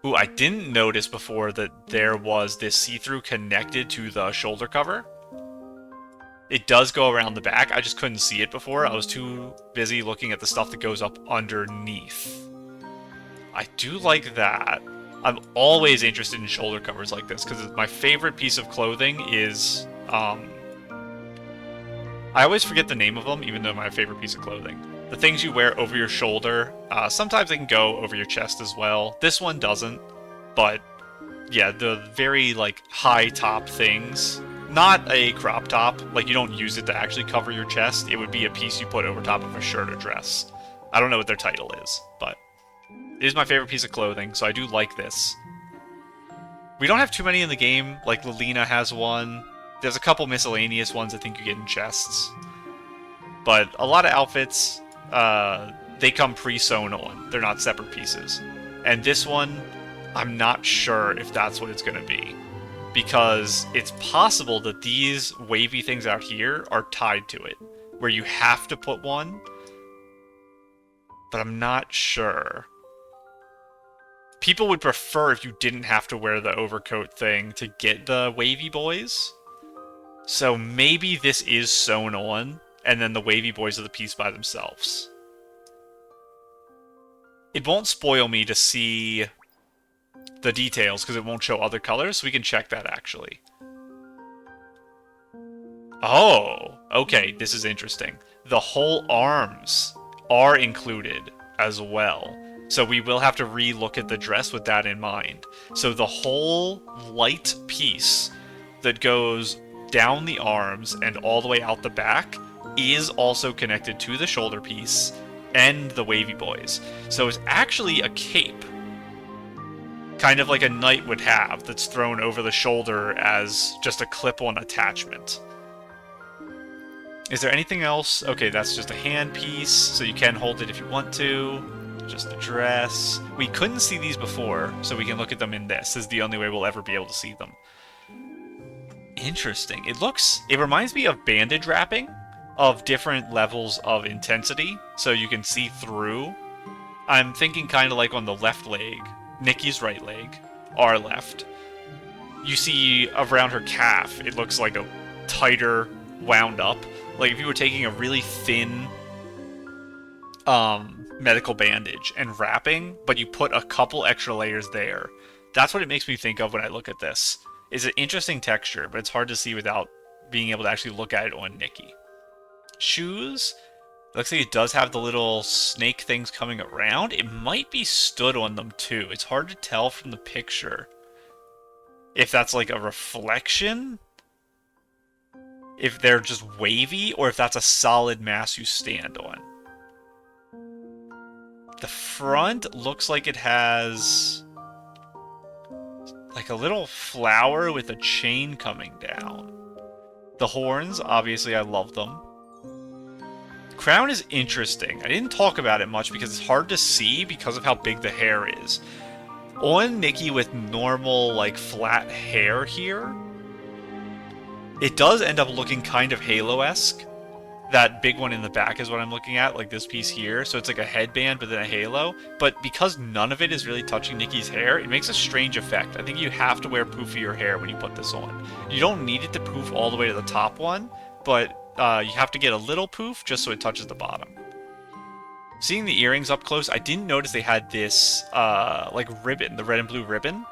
Ooh, I didn't notice before that there was this see-through connected to the shoulder cover. It does go around the back. I just couldn't see it before. I was too busy looking at the stuff that goes up underneath. I do like that. I'm always interested in shoulder covers like this, because my favorite piece of clothing is... I always forget the name of them, even though my favorite piece of clothing. The things you wear over your shoulder, sometimes they can go over your chest as well. This one doesn't, but yeah, the very, like, high top things. Not a crop top, like you don't use it to actually cover your chest. It would be a piece you put over top of a shirt or dress. I don't know what their title is, but it is my favorite piece of clothing, so I do like this. We don't have too many in the game, like Lilina has one. There's a couple miscellaneous ones I think you get in chests. But a lot of outfits, they come pre-sewn on. They're not separate pieces. And this one, I'm not sure if that's what it's going to be. Because it's possible that these wavy things out here are tied to it, where you have to put one, but I'm not sure. People would prefer if you didn't have to wear the overcoat thing to get the wavy boys, so maybe this is sewn on, and then the wavy boys are the piece by themselves. It won't spoil me to see the details, because it won't show other colors, so we can check that actually. Oh, okay, this is interesting. The whole arms are included as well. So we will have to re-look at the dress with that in mind. So the whole light piece that goes down the arms and all the way out the back is also connected to the shoulder piece and the wavy boys. So it's actually a cape, kind of like a knight would have, that's thrown over the shoulder as just a clip-on attachment. Is there anything else? Okay, that's just a hand piece, so you can hold it if you want to. Just the dress. We couldn't see these before, so we can look at them in this. This is the only way we'll ever be able to see them. Interesting. It reminds me of bandage wrapping of different levels of intensity, so you can see through. I'm thinking kind of like on the left leg, Nikki's right leg, our left. You see around her calf, it looks like a tighter, wound up. Like if you were taking a really thin medical bandage and wrapping, but you put a couple extra layers there. That's what it makes me think of when I look at this. It's an interesting texture, but it's hard to see without being able to actually look at it on Nikki. Shoes. Looks like it does have the little snake things coming around. It might be stood on them too. It's hard to tell from the picture if that's like a reflection, if they're just wavy, or if that's a solid mass you stand on. The front looks like it has like a little flower with a chain coming down. The horns, obviously I love them. Crown is interesting. I didn't talk about it much because it's hard to see because of how big the hair is. On Nikki with normal, like, flat hair here, it does end up looking kind of Halo-esque, That big one in the back is what I'm looking at, like this piece here. So it's like a headband, but then a halo. But because none of it is really touching Nikki's hair, it makes a strange effect. I think you have to wear poofier hair when you put this on. You don't need it to poof all the way to the top one, but you have to get a little poof just so it touches the bottom. Seeing the earrings up close, I didn't notice they had this like ribbon, the red and blue ribbon,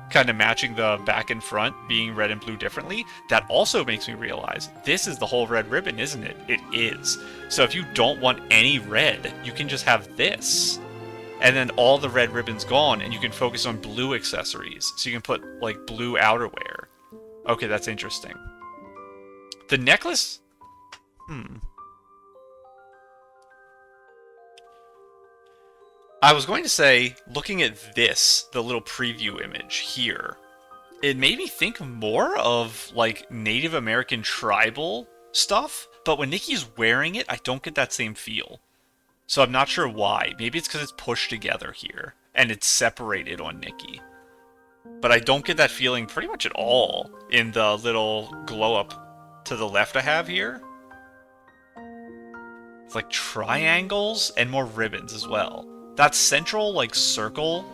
kind of matching the back and front being red and blue differently. That also makes me realize this is the whole red ribbon, isn't it? It is. So if you don't want any red, you can just have this. And then all the red ribbon's gone and you can focus on blue accessories. So you can put like blue outerwear. Okay, that's interesting. The necklace? I was going to say, looking at this, the little preview image here, it made me think more of, like, Native American tribal stuff, but when Nikki's wearing it, I don't get that same feel. So I'm not sure why. Maybe it's because it's pushed together here, and it's separated on Nikki. But I don't get that feeling pretty much at all in the little glow-up to the left I have here. It's like triangles and more ribbons as well. That central, like, circle,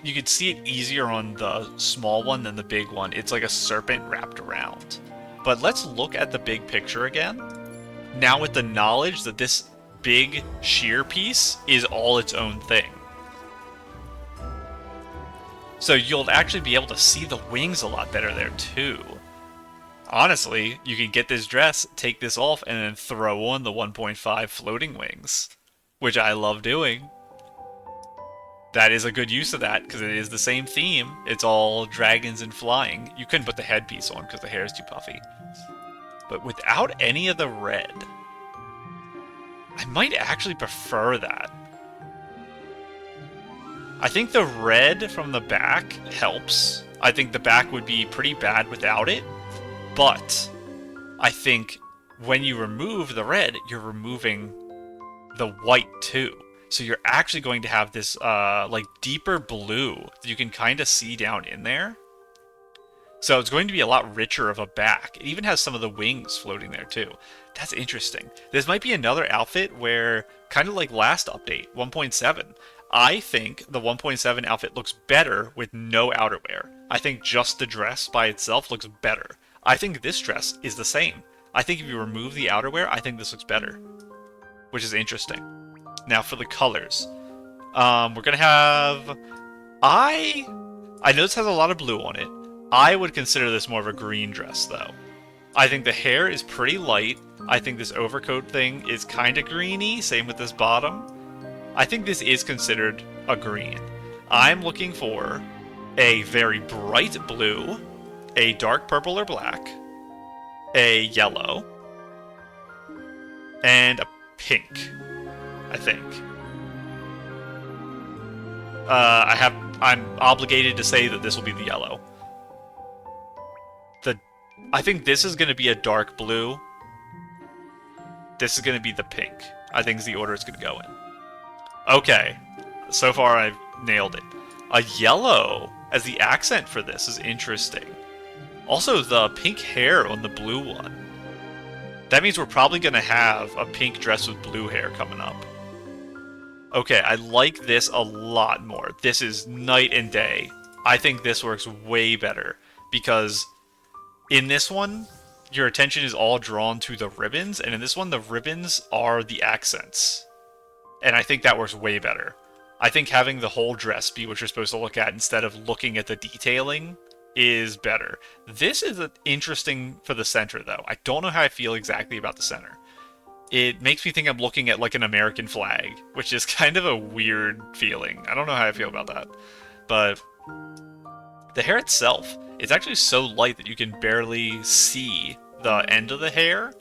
you could see it easier on the small one than the big one. It's like a serpent wrapped around. But let's look at the big picture again. Now with the knowledge that this big sheer piece is all its own thing. So you'll actually be able to see the wings a lot better there, too. Honestly, you can get this dress, take this off, and then throw on the 1.5 floating wings. Which I love doing. That is a good use of that, because it is the same theme. It's all dragons and flying. You couldn't put the headpiece on, because the hair is too puffy. But without any of the red, I might actually prefer that. I think the red from the back helps. I think the back would be pretty bad without it. But I think when you remove the red, you're removing the white too. So you're actually going to have this like deeper blue that you can kind of see down in there. So it's going to be a lot richer of a back. It even has some of the wings floating there too. That's interesting. This might be another outfit where, kind of like last update, 1.7, I think the 1.7 outfit looks better with no outerwear. I think just the dress by itself looks better. I think this dress is the same. I think if you remove the outerwear, I think this looks better. Which is interesting. Now for the colors. We're going to have... I know this has a lot of blue on it. I would consider this more of a green dress, though. I think the hair is pretty light. I think this overcoat thing is kind of greeny. Same with this bottom. I think this is considered a green. I'm looking for a very bright blue, a dark purple or black, a yellow, and a pink, I think. I'm obligated to say that this will be the yellow. I think this is going to be a dark blue. This is going to be the pink. I think is the order it's going to go in. Okay, so far I've nailed it. A yellow as the accent for this is interesting. Also, the pink hair on the blue one. That means we're probably going to have a pink dress with blue hair coming up. Okay, I like this a lot more. This is night and day. I think this works way better because in this one, your attention is all drawn to the ribbons, and in this one, the ribbons are the accents. And I think that works way better. I think having the whole dress be what you're supposed to look at instead of looking at the detailing is better. This is interesting for the center, though. I don't know how I feel exactly about the center. It makes me think I'm looking at like an American flag, which is kind of a weird feeling. I don't know how I feel about that. But the hair itself is actually so light that you can barely see the end of the hair.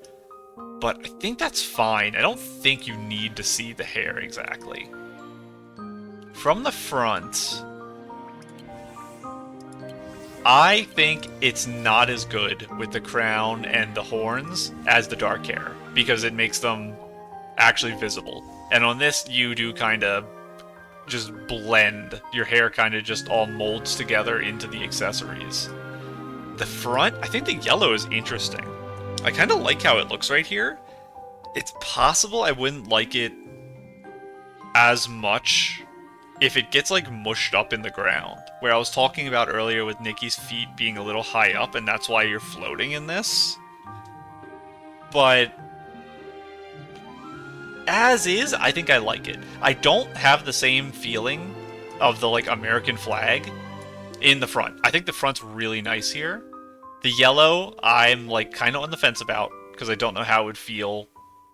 But I think that's fine. I don't think you need to see the hair exactly. From the front, I think it's not as good with the crown and the horns as the dark hair, because it makes them actually visible. And on this, you do kind of just blend. Your hair kind of just all molds together into the accessories. The front, I think the yellow is interesting. I kind of like how it looks right here. It's possible I wouldn't like it as much if it gets like mushed up in the ground. Where I was talking about earlier with Nikki's feet being a little high up, and that's why you're floating in this. But as is, I think I like it. I don't have the same feeling of the like American flag in the front. I think the front's really nice here. The yellow, I'm like kind of on the fence about because I don't know how it would feel.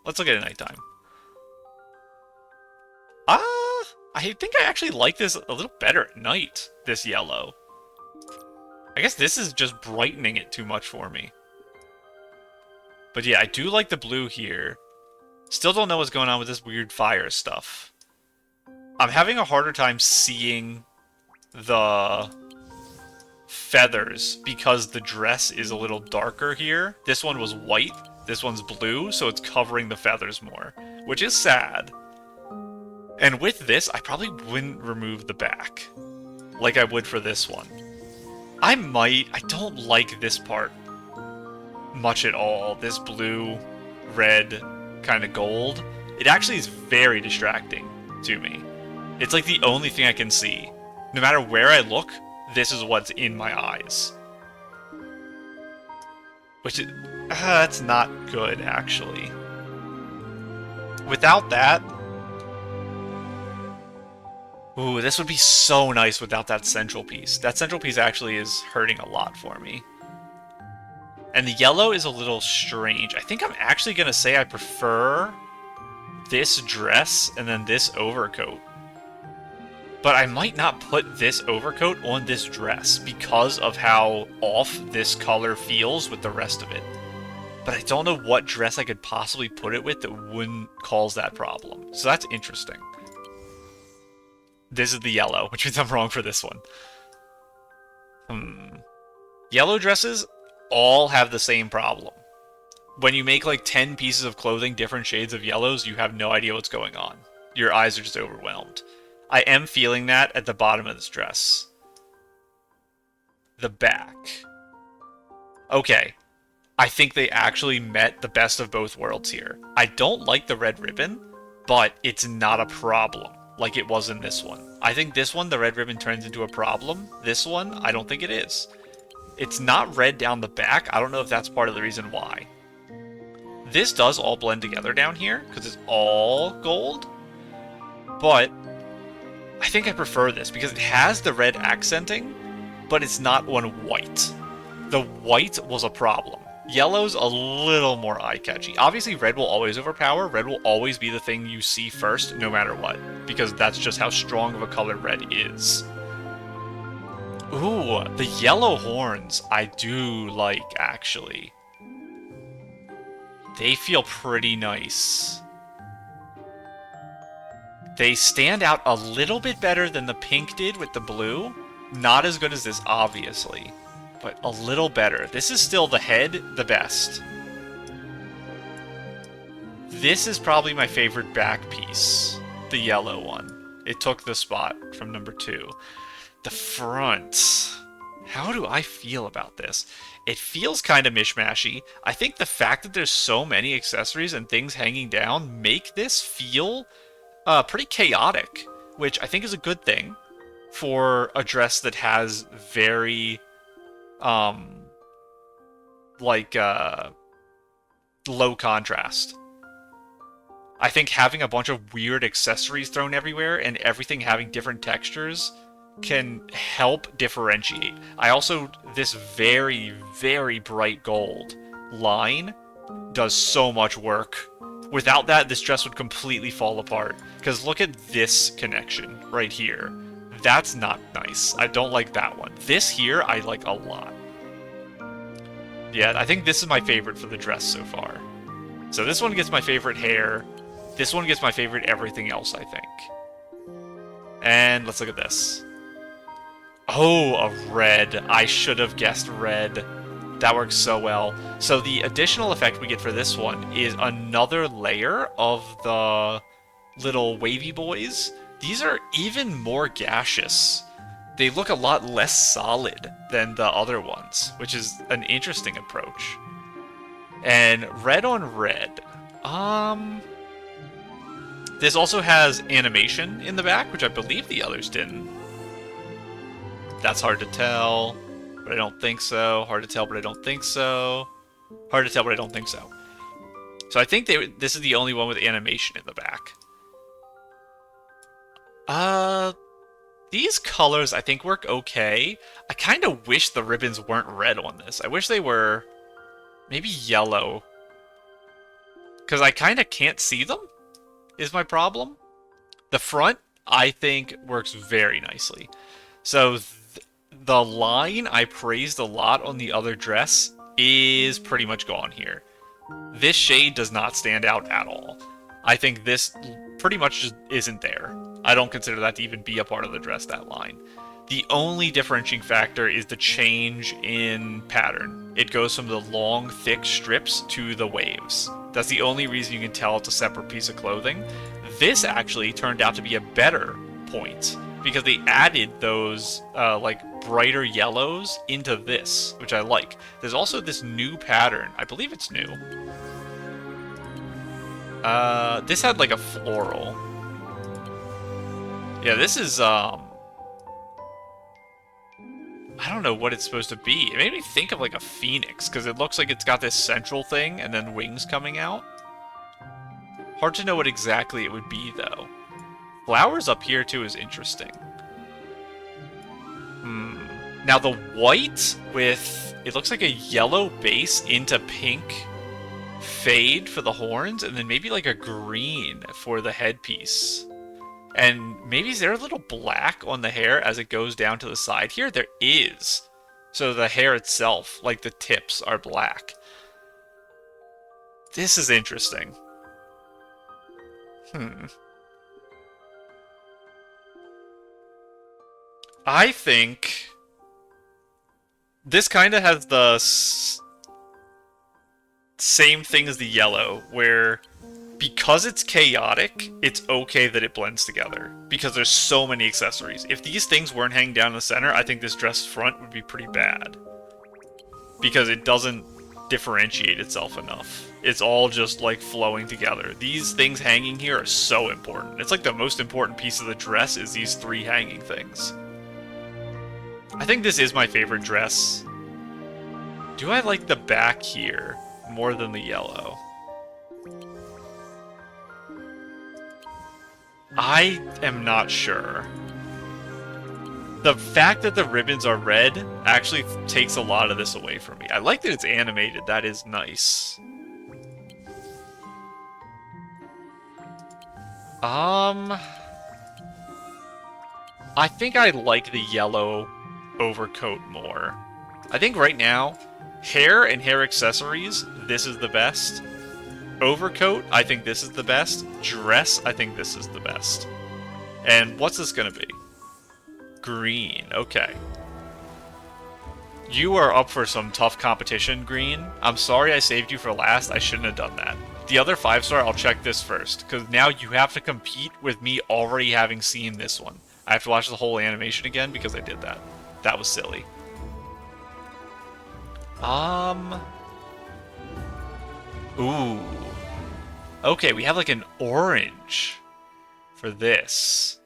Let's look at it at nighttime. I think I actually like this a little better at night, this yellow. I guess this is just brightening it too much for me. But yeah, I do like the blue here. Still don't know what's going on with this weird fire stuff. I'm having a harder time seeing the feathers because the dress is a little darker here. This one was white, this one's blue, so it's covering the feathers more, which is sad. And with this, I probably wouldn't remove the back like I would for this one. I don't like this part much at all. This blue, red, kind of gold. It actually is very distracting to me. It's like the only thing I can see. No matter where I look, this is what's in my eyes. Which is, that's not good, actually. Without that... Ooh, this would be so nice without that central piece. That central piece actually is hurting a lot for me. And the yellow is a little strange. I think I'm actually going to say I prefer this dress and then this overcoat. But I might not put this overcoat on this dress because of how off this color feels with the rest of it. But I don't know what dress I could possibly put it with that wouldn't cause that problem. So that's interesting. This is the yellow, which means I'm wrong for this one. Yellow dresses all have the same problem. When you make like 10 pieces of clothing, different shades of yellows, you have no idea what's going on. Your eyes are just overwhelmed. I am feeling that at the bottom of this dress. The back. Okay. I think they actually met the best of both worlds here. I don't like the red ribbon, but it's not a problem like it was in this one. I think this one, the red ribbon turns into a problem. This one, I don't think it is. It's not red down the back. I don't know if that's part of the reason why. This does all blend together down here, because it's all gold. But I think I prefer this, because it has the red accenting, but it's not on white. The white was a problem. Yellow's a little more eye-catchy. Obviously, red will always overpower. Red will always be the thing you see first, no matter what. Because that's just how strong of a color red is. Ooh, the yellow horns I do like, actually. They feel pretty nice. They stand out a little bit better than the pink did with the blue. Not as good as this, obviously. But a little better. This is still the head, the best. This is probably my favorite back piece. The yellow one. It took the spot from number 2. The front. How do I feel about this? It feels kind of mishmashy. I think the fact that there's so many accessories and things hanging down make this feel pretty chaotic, which I think is a good thing for a dress that has very low contrast. I think having a bunch of weird accessories thrown everywhere and everything having different textures can help differentiate. This very, very bright gold line does so much work. Without that, this dress would completely fall apart. Because look at this connection right here. That's not nice. I don't like that one. This here, I like a lot. Yeah, I think this is my favorite for the dress so far. So this one gets my favorite hair. This one gets my favorite everything else, I think. And let's look at this. Oh, a red. I should have guessed red. That works so well. So the additional effect we get for this one is another layer of the little wavy boys. These are even more gaseous. They look a lot less solid than the other ones, which is an interesting approach. And red on red. This also has animation in the back, which I believe the others didn't. That's hard to tell, but I don't think so. Hard to tell, but I don't think so. Hard to tell, but I don't think so. So I think this is the only one with animation in the back. These colors I think work okay. I kind of wish the ribbons weren't red on this. I wish they were maybe yellow. Because I kind of can't see them, is my problem. The front, I think, works very nicely. So the line I praised a lot on the other dress is pretty much gone here. This shade does not stand out at all. I think this pretty much just isn't there. I don't consider that to even be a part of the dress, that line. The only differentiating factor is the change in pattern. It goes from the long, thick strips to the waves. That's the only reason you can tell it's a separate piece of clothing. This actually turned out to be a better point, because they added those, like, brighter yellows into this, which I like. There's also this new pattern. I believe it's new. This had, like, a floral. Yeah, this is, I don't know what it's supposed to be. It made me think of, like, a phoenix, because it looks like it's got this central thing and then wings coming out. Hard to know what exactly it would be, though. Flowers up here, too, is interesting. Now, the white with, it looks like a yellow base into pink fade for the horns, and then maybe, like, a green for the headpiece. And maybe is there a little black on the hair as it goes down to the side here? There is. So the hair itself, like the tips, are black. This is interesting. I think this kind of has the same thing as the yellow, where because it's chaotic, it's okay that it blends together, because there's so many accessories. If these things weren't hanging down in the center, I think this dress front would be pretty bad, because it doesn't differentiate itself enough. It's all just, like, flowing together. These things hanging here are so important. It's like the most important piece of the dress is these three hanging things. I think this is my favorite dress. Do I like the back here more than the yellow? I am not sure. The fact that the ribbons are red actually takes a lot of this away from me. I like that it's animated. That is nice. I think I like the yellow overcoat more. I think right now, hair and hair accessories, this is the best. Overcoat, I think this is the best. Dress, I think this is the best. And what's this gonna be? Green, okay. You are up for some tough competition, Green. I'm sorry I saved you for last. I shouldn't have done that. The other 5-star, I'll check this first, because now you have to compete with me already having seen this one. I have to watch the whole animation again because I did that. That was silly. Ooh. Okay, we have like an orange for this.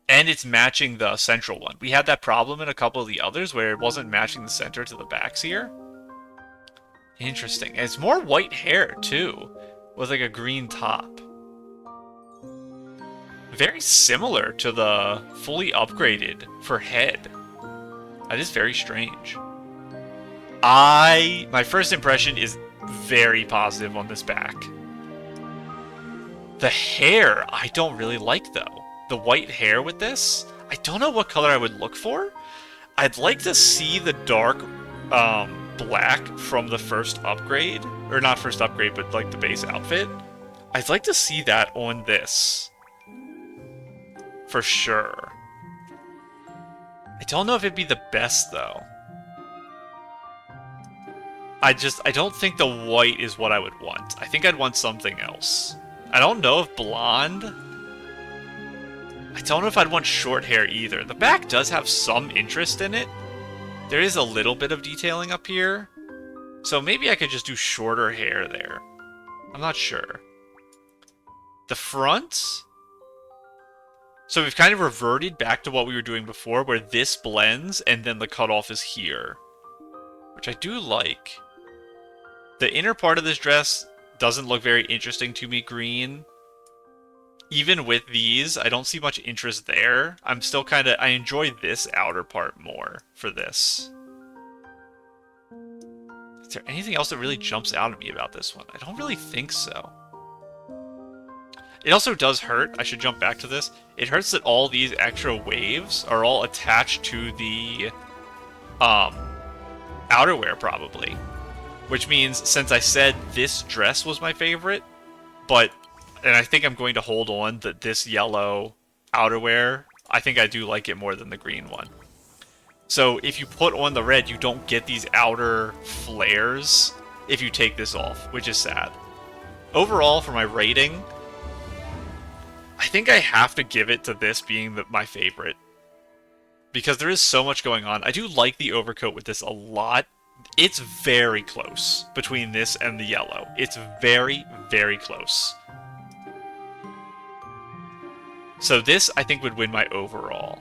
And it's matching the central one. We had that problem in a couple of the others where it wasn't matching the center to the backs here. Interesting. And it's more white hair, too, with like a green top. Very similar to the fully upgraded for head. That is very strange. My first impression is very positive on this back. The hair, I don't really like, though. The white hair with this, I don't know what color I would look for. I'd like to see the dark black from the first upgrade. Or not first upgrade, but like the base outfit. I'd like to see that on this. For sure. I don't know if it'd be the best, though. I don't think the white is what I would want. I think I'd want something else. I don't know if blonde... I don't know if I'd want short hair either. The back does have some interest in it. There is a little bit of detailing up here. So maybe I could just do shorter hair there. I'm not sure. The front? So we've kind of reverted back to what we were doing before, where this blends, and then the cutoff is here. Which I do like. The inner part of this dress doesn't look very interesting to me, green. Even with these, I don't see much interest there. I'm still kind of... I enjoy this outer part more for this. Is there anything else that really jumps out at me about this one? I don't really think so. It also does hurt. I should jump back to this. It hurts that all these extra waves are all attached to the outerwear, probably. Which means, since I said this dress was my favorite, and I think I'm going to hold on that this yellow outerwear, I think I do like it more than the green one. So if you put on the red, you don't get these outer flares if you take this off, which is sad. Overall, for my rating, I think I have to give it to this being my favorite. Because there is so much going on. I do like the overcoat with this a lot. It's very close between this and the yellow. It's very, very close. So this, I think, would win my overall.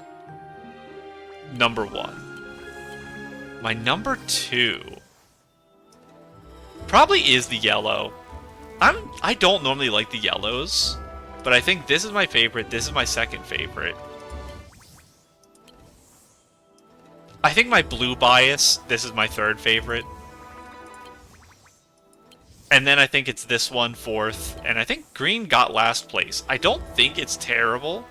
Number 1. My number 2 probably is the yellow. I don't normally like the yellows, but I think this is my favorite. This is my second favorite. I think my blue bias, this is my third favorite. And then I think it's this one fourth, and I think green got last place. I don't think it's terrible.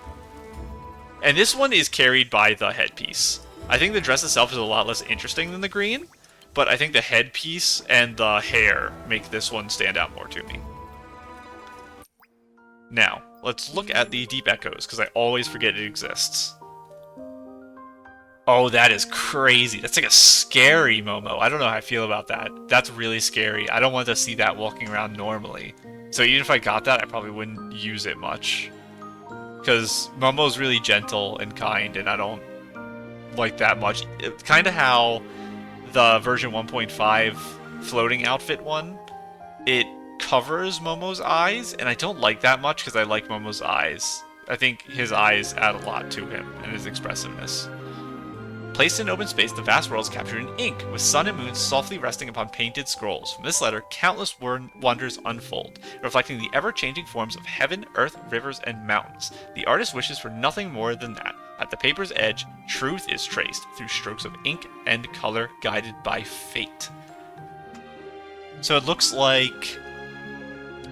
And this one is carried by the headpiece. I think the dress itself is a lot less interesting than the green, but I think the headpiece and the hair make this one stand out more to me. Now, let's look at the deep echoes, because I always forget it exists. Oh, that is crazy. That's like a scary Momo. I don't know how I feel about that. That's really scary. I don't want to see that walking around normally. So even if I got that, I probably wouldn't use it much. Because Momo's really gentle and kind, and I don't like that much. It's kind of how the version 1.5 floating outfit one, it covers Momo's eyes, and I don't like that much because I like Momo's eyes. I think his eyes add a lot to him and his expressiveness. Placed in open space, the vast world is captured in ink, with sun and moon softly resting upon painted scrolls. From this letter, countless wonders unfold, reflecting the ever-changing forms of heaven, earth, rivers, and mountains. The artist wishes for nothing more than that. At the paper's edge, truth is traced through strokes of ink and color, guided by fate. So it looks like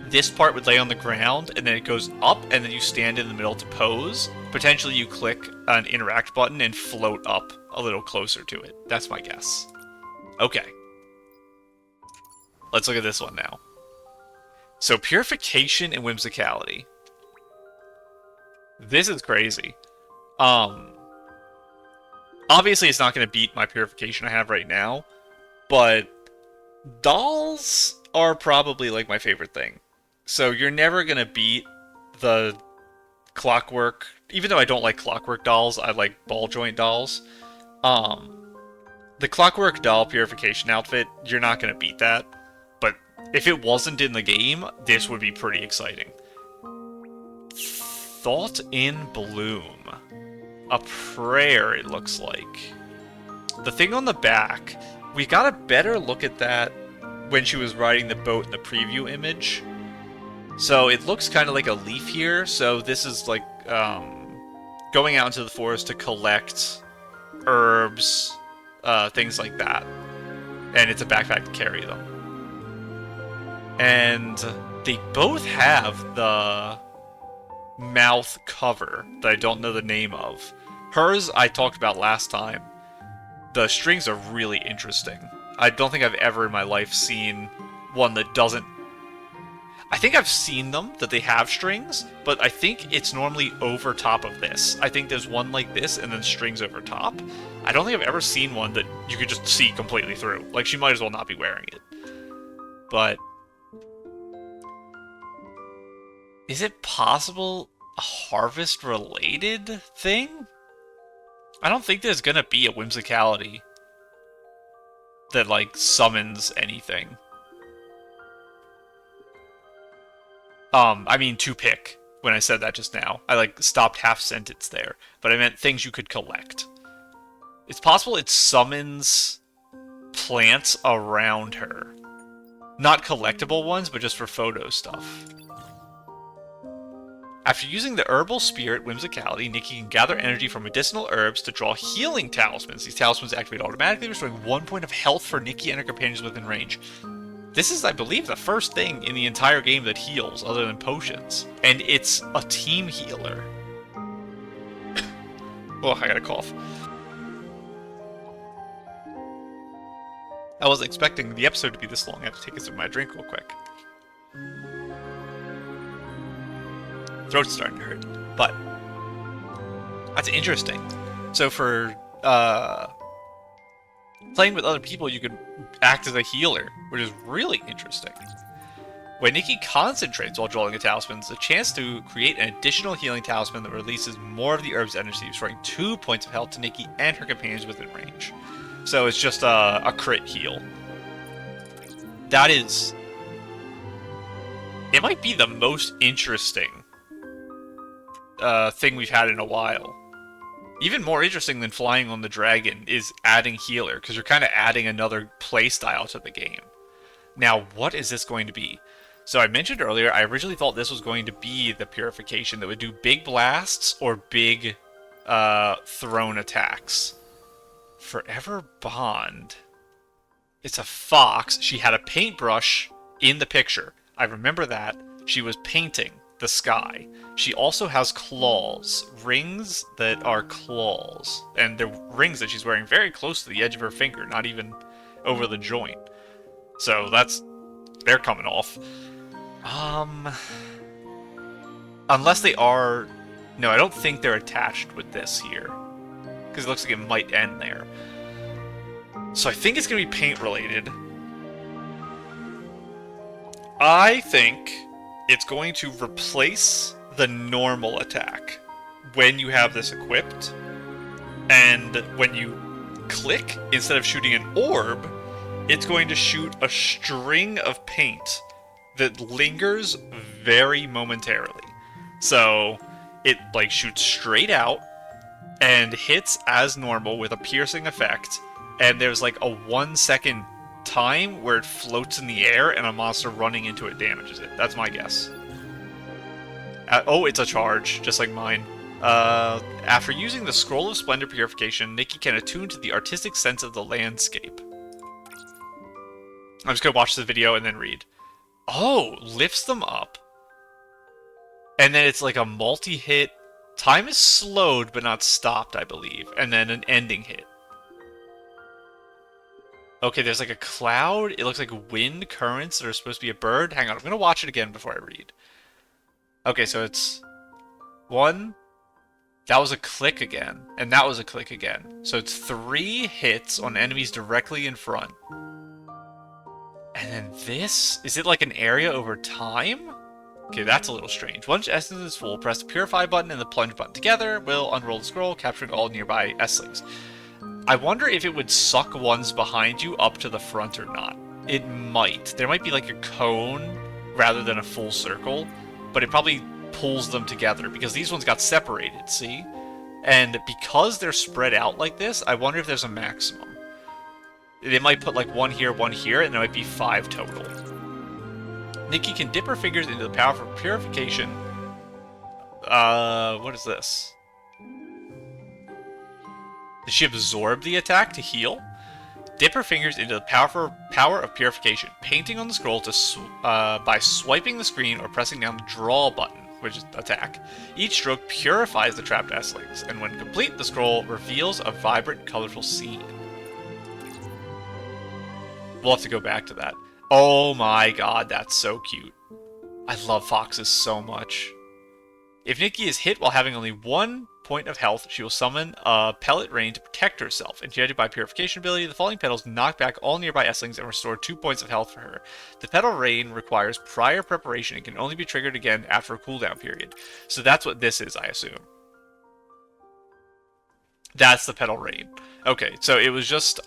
this part would lay on the ground, and then it goes up, and then you stand in the middle to pose. Potentially you click an interact button and float up a little closer to it. That's my guess. Okay. Let's look at this one now. So, purification and whimsicality. This is crazy. Obviously it's not going to beat my purification I have right now, but dolls are probably like my favorite thing. So you're never going to beat the clockwork. Even though I don't like clockwork dolls, I like ball joint dolls. The clockwork doll purification outfit, you're not going to beat that. But if it wasn't in the game, this would be pretty exciting. Thought in Bloom. A prayer, it looks like. The thing on the back, we got a better look at that when she was riding the boat in the preview image. So it looks kind of like a leaf here. So this is like going out into the forest to collect herbs, things like that. And it's a backpack to carry them. And they both have the mouth cover that I don't know the name of. Hers I talked about last time. The strings are really interesting. I don't think I've ever in my life seen one that doesn't... I think I've seen them, that they have strings, but I think it's normally over top of this. I think there's one like this and then strings over top. I don't think I've ever seen one that you could just see completely through. Like, she might as well not be wearing it. But... is it possible a harvest-related thing? I don't think there's gonna be a whimsicality that, like, summons anything. I mean to pick when I said that just now. I like stopped half sentence there, but I meant things you could collect. It's possible it summons plants around her. Not collectible ones, but just for photo stuff. After using the Herbal Spirit Whimsicality, Nikki can gather energy from medicinal herbs to draw healing talismans. These talismans activate automatically, restoring 1 point of health for Nikki and her companions within range. This is, I believe, the first thing in the entire game that heals, other than potions. And it's a team healer. Oh, I got a cough. I wasn't expecting the episode to be this long. I have to take a sip of my drink real quick. Throat's starting to hurt. But that's interesting. So for playing with other people, you could act as a healer, which is really interesting. When Nikki concentrates while drawing a talisman, there's a chance to create an additional healing talisman that releases more of the herb's energy, restoring 2 points of health to Nikki and her companions within range. So it's just a crit heal. That is... It might be the most interesting thing we've had in a while. Even more interesting than flying on the dragon is adding healer, because you're kind of adding another playstyle to the game. Now, what is this going to be? So I mentioned earlier, I originally thought this was going to be the purification that would do big blasts or big thrown attacks. Forever Bond. It's a fox. She had a paintbrush in the picture. I remember that. She was painting the sky. She also has claws. Rings that are claws. And they're rings that she's wearing very close to the edge of her finger, not even over the joint. So they're coming off. Unless they are... No, I don't think they're attached with this here. Because it looks like it might end there. So I think it's going to be paint related. I think it's going to replace the normal attack when you have this equipped. And when you click, instead of shooting an orb, it's going to shoot a string of paint that lingers very momentarily. So it like shoots straight out and hits as normal with a piercing effect, and there's like a 1 second time where it floats in the air and a monster running into it damages it. That's my guess. Oh, it's a charge, just like mine. After using the Scroll of Splendor Purification, Nikki can attune to the artistic sense of the landscape. I'm just gonna watch the video and then read. Oh, lifts them up. And then it's like a multi-hit. Time is slowed but not stopped, I believe. And then an ending hit. Okay, there's like a cloud. It looks like wind currents that are supposed to be a bird. Hang on, I'm going to watch it again before I read. Okay, so it's... 1. That was a click again. And that was a click again. So it's 3 hits on enemies directly in front. And then this... Is it like an area over time? Okay, that's a little strange. Once essence is full, press the Purify button and the Plunge button together. Will unroll the scroll, capturing all nearby S-Lings. I wonder if it would suck ones behind you up to the front or not. It might. There might be like a cone rather than a full circle, but it probably pulls them together because these ones got separated, see? And because they're spread out like this, I wonder if there's a maximum. They might put like one here, and there might be 5 total. Nikki can dip her fingers into the powerful purification. What is this? Does she absorb the attack to heal? Dip her fingers into the power of purification, painting on the scroll by swiping the screen or pressing down the draw button, which is attack. Each stroke purifies the trapped S-Lings, and when complete, the scroll reveals a vibrant, colorful scene. We'll have to go back to that. Oh my god, that's so cute. I love foxes so much. If Nikki is hit while having only 1 point of health, she will summon a pellet rain to protect herself. Enchanted by purification ability, the falling petals knock back all nearby S-Lings and restore 2 points of health for her. The petal rain requires prior preparation and can only be triggered again after a cooldown period. So that's what this is, I assume. That's the petal rain. Okay, so it was just,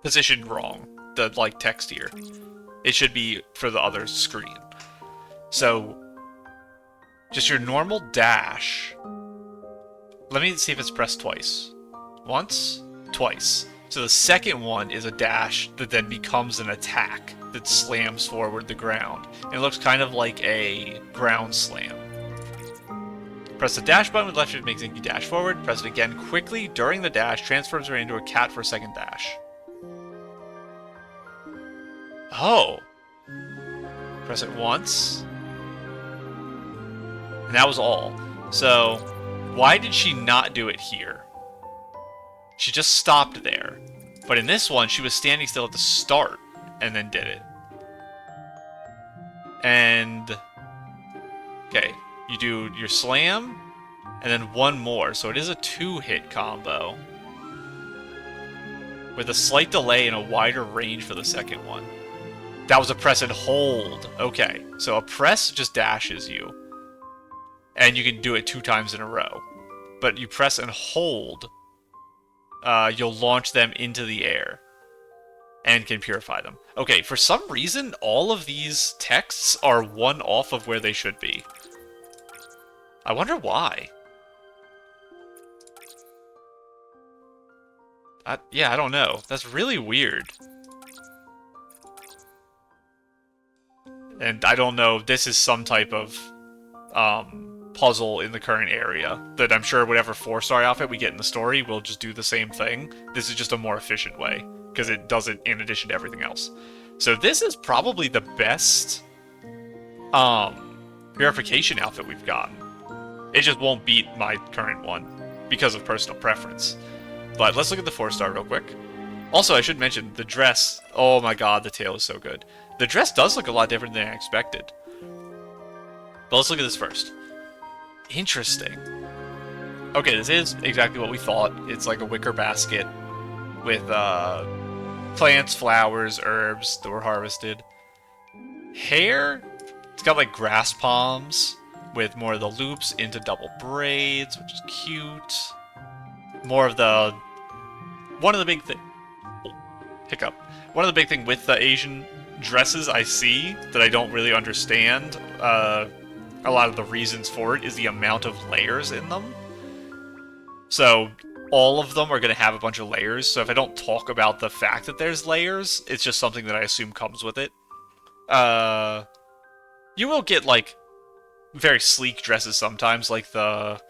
positioned wrong, the, like, text here. It should be for the other screen. So, just your normal dash. Let me see if it's pressed twice. Once, twice. So the second one is a dash that then becomes an attack that slams forward the ground. And it looks kind of like a ground slam. Press the dash button with left shift makes Nikki dash forward. Press it again quickly during the dash. Transforms her into a cat for a second dash. Oh. Press it once. And that was all. So, why did she not do it here? She just stopped there. But in this one, she was standing still at the start and then did it. And... okay, you do your slam, and then one more. So it is a 2-hit combo. With a slight delay and a wider range for the second one. That was a press and hold. Okay, so a press just dashes you. And you can do it 2 times in a row. But you press and hold, you'll launch them into the air. And can purify them. Okay, for some reason, all of these texts are one off of where they should be. I wonder why. Yeah, I don't know. That's really weird. And I don't know, this is some type of puzzle in the current area that I'm sure whatever 4-star outfit we get in the story will just do the same thing. This is just a more efficient way, because it does it in addition to everything else. So this is probably the best purification outfit we've gotten. It just won't beat my current one because of personal preference. But let's look at the 4-star real quick. Also, I should mention, the dress, oh my god, the tail is so good. The dress does look a lot different than I expected. But let's look at this first. Interesting. Okay, this is exactly what we thought. It's like a wicker basket with plants, flowers, herbs that were harvested. Hair, it's got like grass palms with more of the loops into double braids, which is cute. More of the... one of the big thing... hiccup. One of the big thing with the Asian dresses I see that I don't really understand a lot of the reasons for it is the amount of layers in them. So all of them are going to have a bunch of layers, so if I don't talk about the fact that there's layers, it's just something that I assume comes with it. You will get like very sleek dresses sometimes, like the...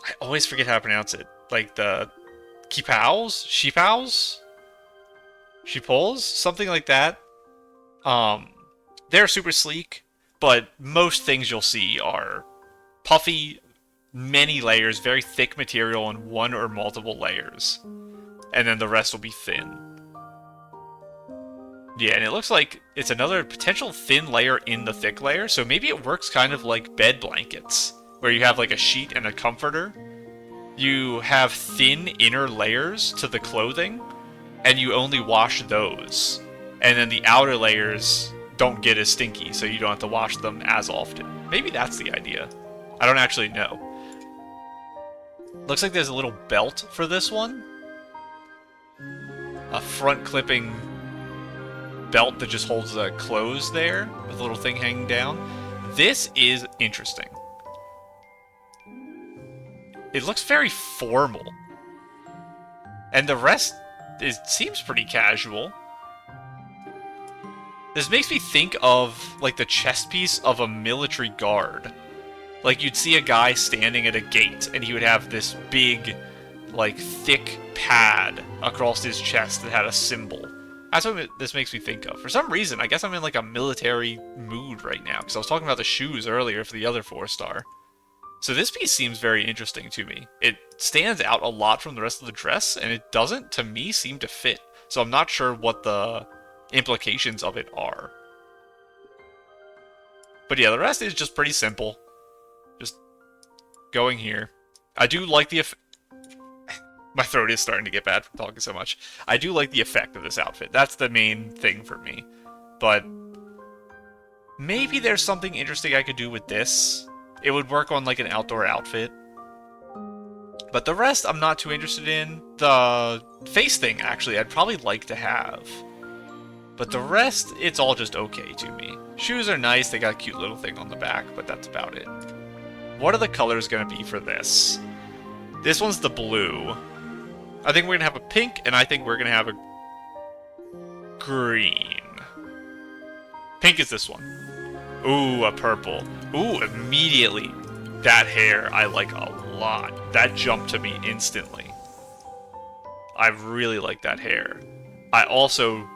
I always forget how to pronounce it. Like the kipaos? Sheepaos? Sheepoles? Something like that. They're super sleek, but most things you'll see are puffy, many layers, very thick material in one or multiple layers. And then the rest will be thin. Yeah, and it looks like it's another potential thin layer in the thick layer, so maybe it works kind of like bed blankets, where you have like a sheet and a comforter. You have thin inner layers to the clothing, and you only wash those. And then the outer layers don't get as stinky, so you don't have to wash them as often. Maybe that's the idea. I don't actually know. Looks like there's a little belt for this one. A front clipping belt that just holds the clothes there, with a little thing hanging down. This is interesting. It looks very formal. And the rest seems pretty casual. This makes me think of, like, the chest piece of a military guard. Like, you'd see a guy standing at a gate, and he would have this big, like, thick pad across his chest that had a symbol. That's what this makes me think of. For some reason, I guess I'm in, like, a military mood right now, because I was talking about the shoes earlier for the other 4-star. So this piece seems very interesting to me. It stands out a lot from the rest of the dress, and it doesn't, to me, seem to fit. So I'm not sure what the implications of it are. But yeah, the rest is just pretty simple. Just going here. I do like the my throat is starting to get bad from talking so much. I do like the effect of this outfit. That's the main thing for me. But maybe there's something interesting I could do with this. It would work on like an outdoor outfit. But the rest I'm not too interested in. The face thing, actually, I'd probably like to have. But the rest, it's all just okay to me. Shoes are nice, they got a cute little thing on the back, but that's about it. What are the colors going to be for this? This one's the blue. I think we're going to have a pink, and I think we're going to have a green. Pink is this one. Ooh, a purple. Ooh, immediately. That hair I like a lot. That jumped to me instantly. I really like that hair. I also...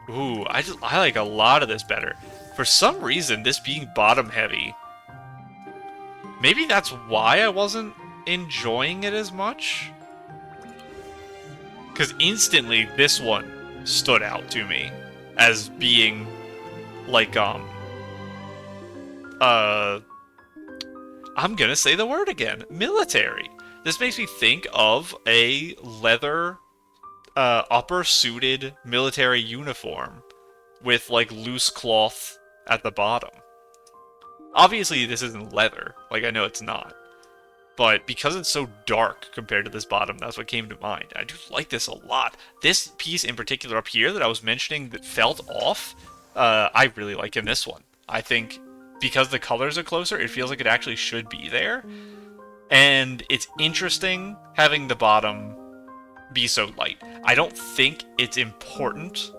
Ooh, I like a lot of this better. For some reason, this being bottom heavy... Maybe that's why I wasn't enjoying it as much? Because instantly, this one stood out to me as being, like, I'm gonna say the word again. Military. This makes me think of a leather, upper-suited military uniform with, like, loose cloth at the bottom. Obviously, this isn't leather. Like, I know it's not. But because it's so dark compared to this bottom, that's what came to mind. I do like this a lot. This piece in particular up here that I was mentioning that felt off, I really like in this one. I think because the colors are closer, it feels like it actually should be there. And it's interesting having the bottom be so light. I don't think it's important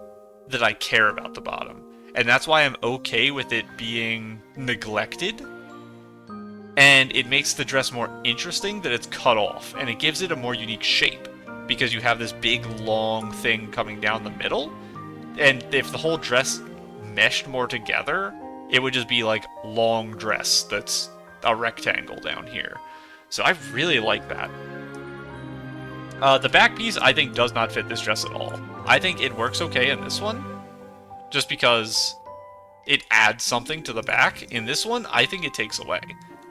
that I care about the bottom. And that's why I'm okay with it being neglected. And it makes the dress more interesting that it's cut off. And it gives it a more unique shape. Because you have this big, long thing coming down the middle. And if the whole dress meshed more together, it would just be like long dress that's a rectangle down here. So I really like that. The back piece, I think, does not fit this dress at all. I think it works okay in this one. Just because it adds something to the back. In this one, I think it takes away.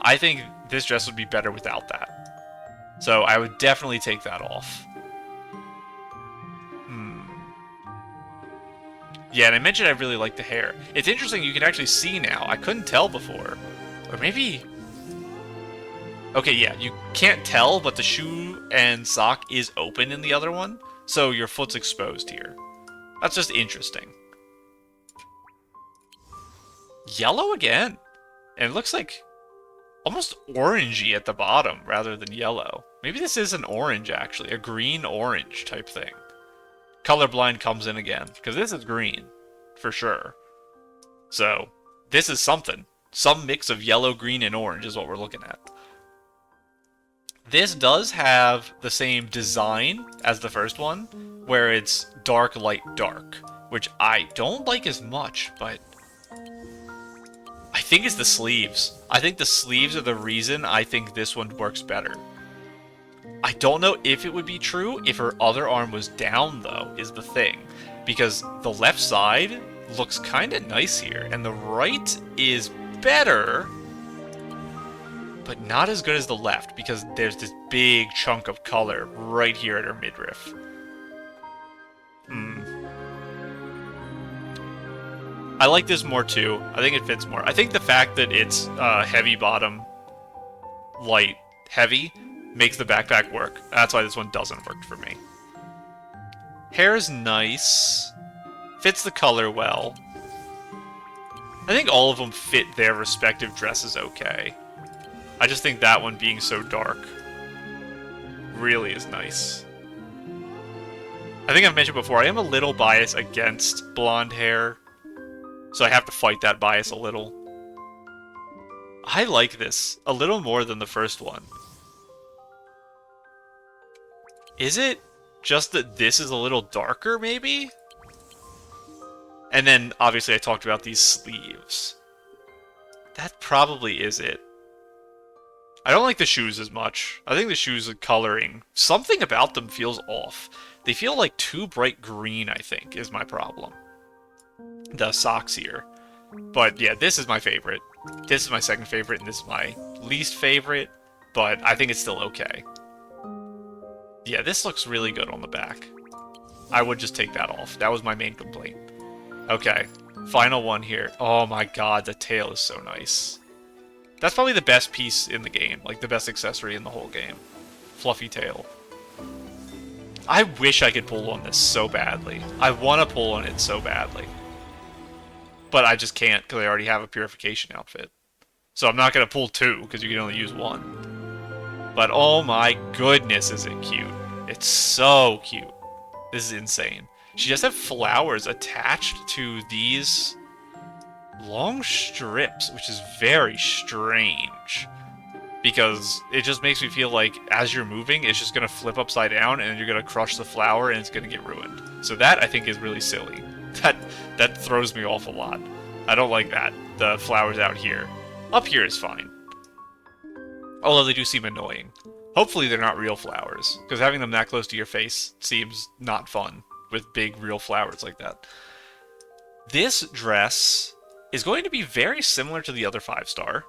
I think this dress would be better without that. So I would definitely take that off. Yeah, and I mentioned I really like the hair. It's interesting you can actually see now. I couldn't tell before. Or maybe... Okay, yeah, you can't tell, but the shoe and sock is open in the other one. So your foot's exposed here. That's just interesting. Yellow again. And it looks like almost orangey at the bottom rather than yellow. Maybe this is an orange, actually. A green-orange type thing. Colorblind comes in again, because this is green, for sure. So, this is something. Some mix of yellow, green, and orange is what we're looking at. This does have the same design as the first one, where it's dark, light, dark, which I don't like as much, but I think it's the sleeves. I think the sleeves are the reason I think this one works better. I don't know if it would be true if her other arm was down, though, is the thing. Because the left side looks kind of nice here, and the right is better, but not as good as the left, because there's this big chunk of color right here at her midriff. I like this more, too. I think it fits more. I think the fact that it's heavy bottom, light, heavy, makes the backpack work. That's why this one doesn't work for me. Hair's nice. Fits the color well. I think all of them fit their respective dresses okay. I just think that one being so dark really is nice. I think I've mentioned before, I am a little biased against blonde hair. So I have to fight that bias a little. I like this a little more than the first one. Is it just that this is a little darker, maybe? And then, obviously, I talked about these sleeves. That probably is it. I don't like the shoes as much. I think the shoes are coloring. Something about them feels off. They feel like too bright green, I think, is my problem. The socks here. But, yeah, this is my favorite. This is my second favorite, and this is my least favorite. But I think it's still okay. Yeah, this looks really good on the back. I would just take that off. That was my main complaint. Okay, final one here. Oh my god, the tail is so nice. That's probably the best piece in the game. Like, the best accessory in the whole game. Fluffy tail. I wish I could pull on this so badly. I want to pull on it so badly. but I just can't because I already have a purification outfit. So I'm not going to pull 2 because you can only use 1. But oh my goodness, is it cute. It's so cute. This is insane. She does have flowers attached to these long strips, which is very strange. Because it just makes me feel like as you're moving, it's just going to flip upside down and you're going to crush the flower and it's going to get ruined. So that, I think, is really silly. That throws me off a lot. I don't like that. The flowers out here. Up here is fine. Although they do seem annoying. Hopefully they're not real flowers, because having them that close to your face seems not fun with big real flowers like that. This dress is going to be very similar to the other 5-star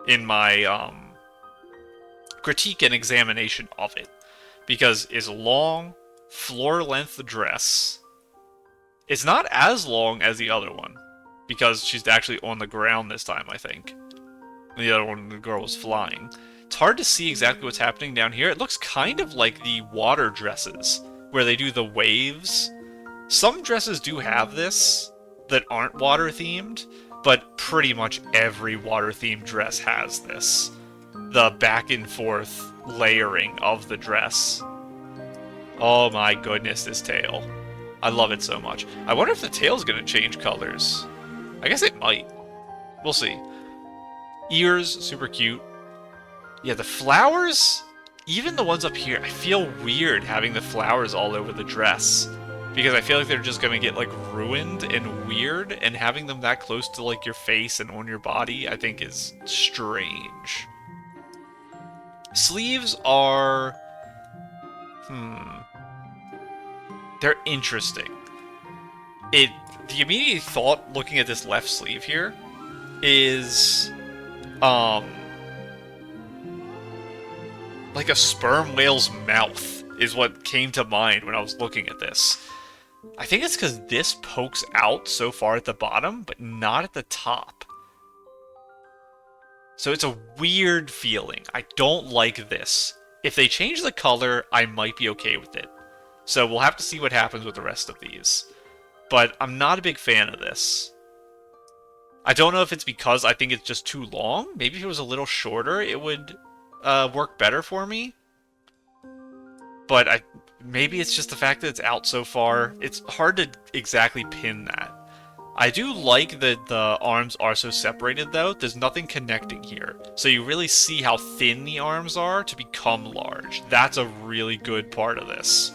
in my critique and examination of it, because it's a long, floor-length dress. It's not as long as the other one, because she's actually on the ground this time, I think. The other one, the girl was flying. It's hard to see exactly what's happening down here. It looks kind of like the water dresses, where they do the waves. Some dresses do have this that aren't water-themed, but pretty much every water-themed dress has this. The back-and-forth layering of the dress. Oh my goodness, this tail. I love it so much. I wonder if the tail's going to change colors. I guess it might. We'll see. Ears, super cute. Yeah, the flowers, even the ones up here, I feel weird having the flowers all over the dress. Because I feel like they're just going to get, like, ruined and weird, and having them that close to, like, your face and on your body, I think is strange. Sleeves are... They're interesting. The immediate thought, looking at this left sleeve here, is... like a sperm whale's mouth is what came to mind when I was looking at this. I think it's because this pokes out so far at the bottom, but not at the top. So it's a weird feeling. I don't like this. If they change the color, I might be okay with it. So we'll have to see what happens with the rest of these. But I'm not a big fan of this. I don't know if it's because I think it's just too long. Maybe if it was a little shorter, it would work better for me. But maybe it's just the fact that it's out so far. It's hard to exactly pin that. I do like that the arms are so separated, though. There's nothing connecting here. So you really see how thin the arms are to become large. That's a really good part of this.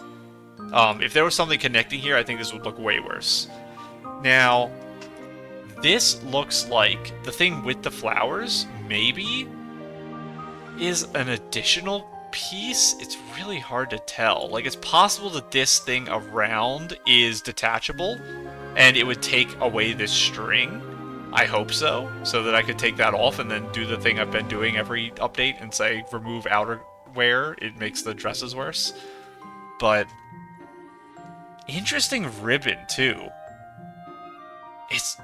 If there was something connecting here, I think this would look way worse. Now, this looks like the thing with the flowers, maybe, is an additional piece. It's really hard to tell. Like, it's possible that this thing around is detachable, and it would take away this string. I hope so, so that I could take that off and then do the thing I've been doing every update and say, remove outerwear. It makes the dresses worse. But interesting ribbon, too. It's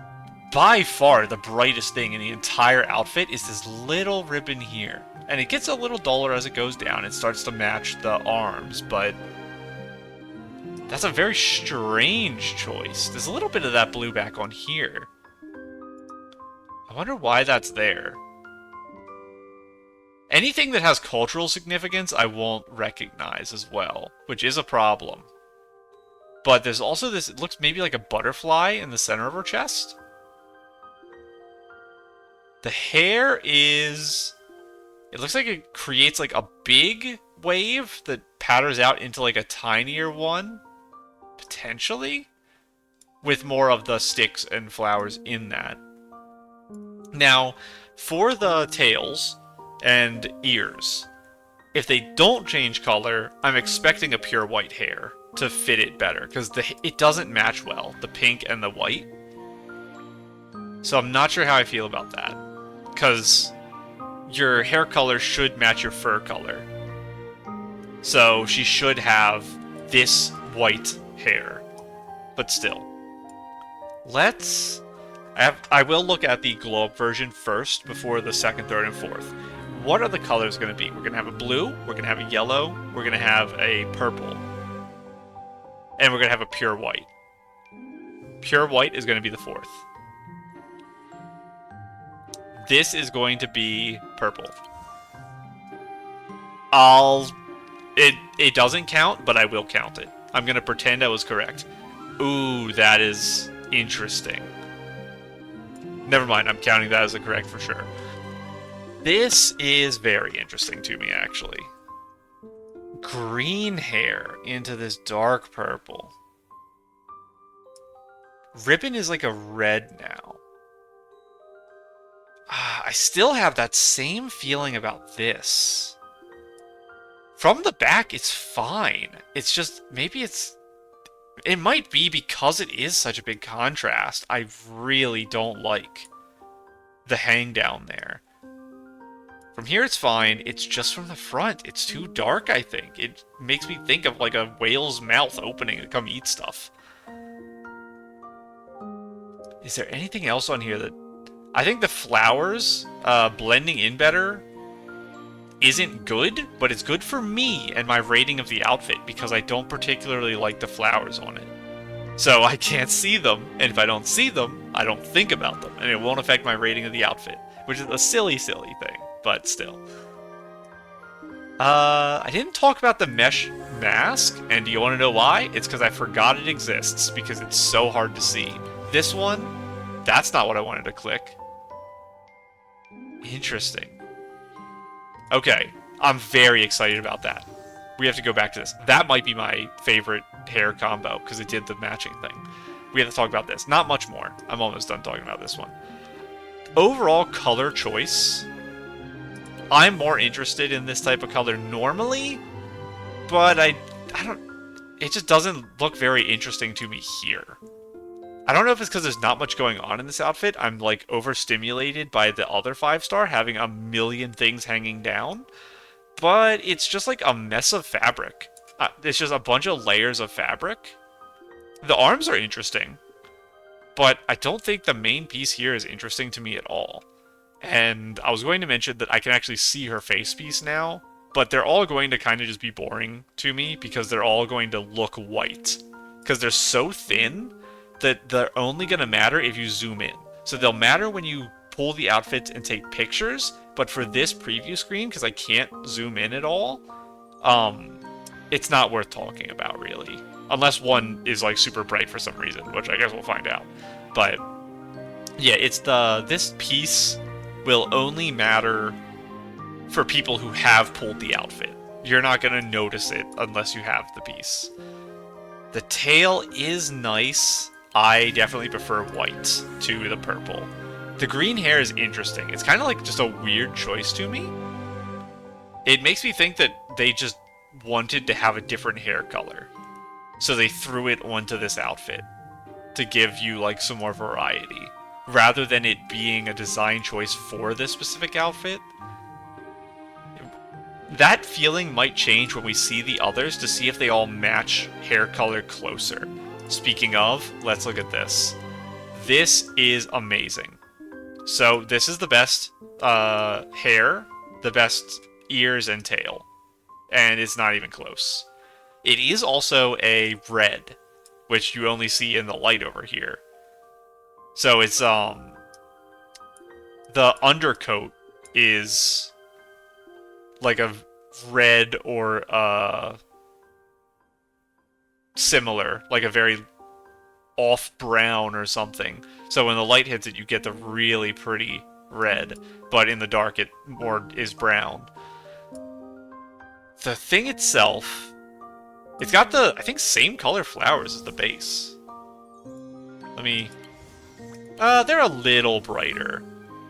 by far the brightest thing in the entire outfit is this little ribbon here. And it gets a little duller as it goes down. It starts to match the arms, but that's a very strange choice. There's a little bit of that blue back on here. I wonder why that's there. Anything that has cultural significance, I won't recognize as well, which is a problem. But there's also this, it looks maybe like a butterfly in the center of her chest. The hair is... It looks like it creates like a big wave that patterns out into like a tinier one. Potentially. With more of the sticks and flowers in that. Now, for the tails and ears, if they don't change color, I'm expecting a pure white hair to fit it better, because it doesn't match well, the pink and the white. So I'm not sure how I feel about that, because your hair color should match your fur color. So she should have this white hair, but still. I will look at the glow-up version first before the second, third, and fourth. What are the colors going to be? We're going to have a blue, we're going to have a yellow, we're going to have a purple, and we're going to have a pure white. Pure white is going to be the fourth. This is going to be purple. It doesn't count, but I will count it. I'm going to pretend I was correct. Ooh, that is interesting. Never mind, I'm counting that as a correct for sure. This is very interesting to me, actually. Green hair into this dark purple. Ribbon is like a red now. I still have that same feeling about this. From the back, it's fine. It's just, maybe it might be because it is such a big contrast. I really don't like the hang down there. From here, it's fine. It's just from the front. It's too dark, I think. It makes me think of like a whale's mouth opening to come eat stuff. Is there anything else on here that... I think the flowers blending in better isn't good, but it's good for me and my rating of the outfit because I don't particularly like the flowers on it. So I can't see them, and if I don't see them, I don't think about them, and it won't affect my rating of the outfit, which is a silly, silly thing, but still. I didn't talk about the mesh mask, and do you want to know why? It's because I forgot it exists, because it's so hard to see. This one, that's not what I wanted to click. Interesting. Okay, I'm very excited about that. We have to go back to this. That might be my favorite hair combo, because it did the matching thing. We have to talk about this. Not much more. I'm almost done talking about this one. Overall color choice, I'm more interested in this type of color normally, but I don't... It just doesn't look very interesting to me here. I don't know if it's because there's not much going on in this outfit. I'm, like, overstimulated by the other 5-star having a million things hanging down. But it's just, like, a mess of fabric. It's just a bunch of layers of fabric. The arms are interesting. But I don't think the main piece here is interesting to me at all. And I was going to mention that I can actually see her face piece now. But they're all going to kind of just be boring to me because they're all going to look white. Because they're so thin that they're only going to matter if you zoom in. So they'll matter when you pull the outfits and take pictures, but for this preview screen, because I can't zoom in at all, it's not worth talking about, really. Unless one is, like, super bright for some reason, which I guess we'll find out. But, yeah, it's this piece will only matter for people who have pulled the outfit. You're not going to notice it unless you have the piece. The tail is nice. I definitely prefer white to the purple. The green hair is interesting. It's kind of like just a weird choice to me. It makes me think that they just wanted to have a different hair color. So they threw it onto this outfit to give you like some more variety. Rather than it being a design choice for this specific outfit. That feeling might change when we see the others to see if they all match hair color closer. Speaking of, let's look at this. This is amazing. So this is the best hair, the best ears and tail. And it's not even close. It is also a red, which you only see in the light over here. So it's, the undercoat is like a red or, similar, like a very off brown or something. So when the light hits it, you get the really pretty red, but in the dark it more is brown. The thing itself, it's got the, I think, same color flowers as the base. Let me... they're a little brighter.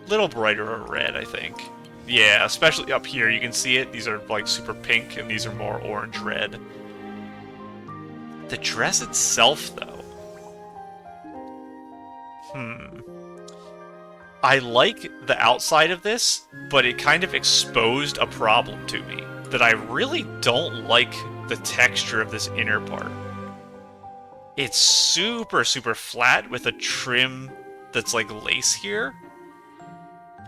Little brighter red, I think. Yeah, especially up here, you can see it. These are, like, super pink, and these are more orange-red. The dress itself, though. I like the outside of this, but it kind of exposed a problem to me. That I really don't like the texture of this inner part. It's super, super flat with a trim that's like lace here.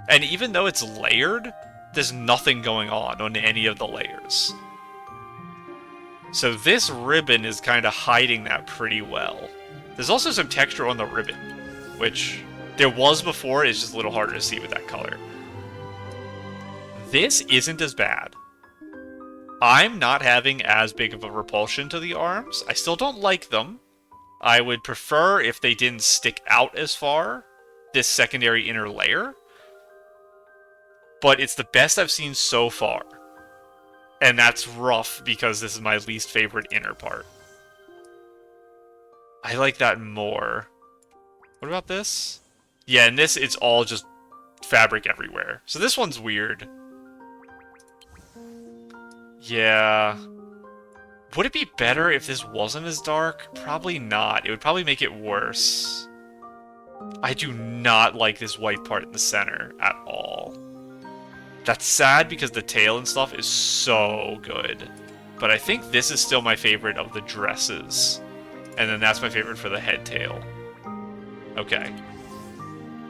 And even though it's layered, there's nothing going on any of the layers. So this ribbon is kind of hiding that pretty well. There's also some texture on the ribbon, which There was before, it's just a little harder to see with that color. This isn't as bad. I'm not having as big of a repulsion to the arms. I still don't like them. I would prefer if they didn't stick out as far, this secondary inner layer. But it's the best I've seen so far. And that's rough because this is my least favorite inner part. I like that more. What about this? Yeah, and this, it's all just fabric everywhere. So this one's weird. Yeah. Would it be better if this wasn't as dark? Probably not. It would probably make it worse. I do not like this white part in the center at all. That's sad because the tail and stuff is so good. But I think this is still my favorite of the dresses. And then that's my favorite for the head tail. Okay.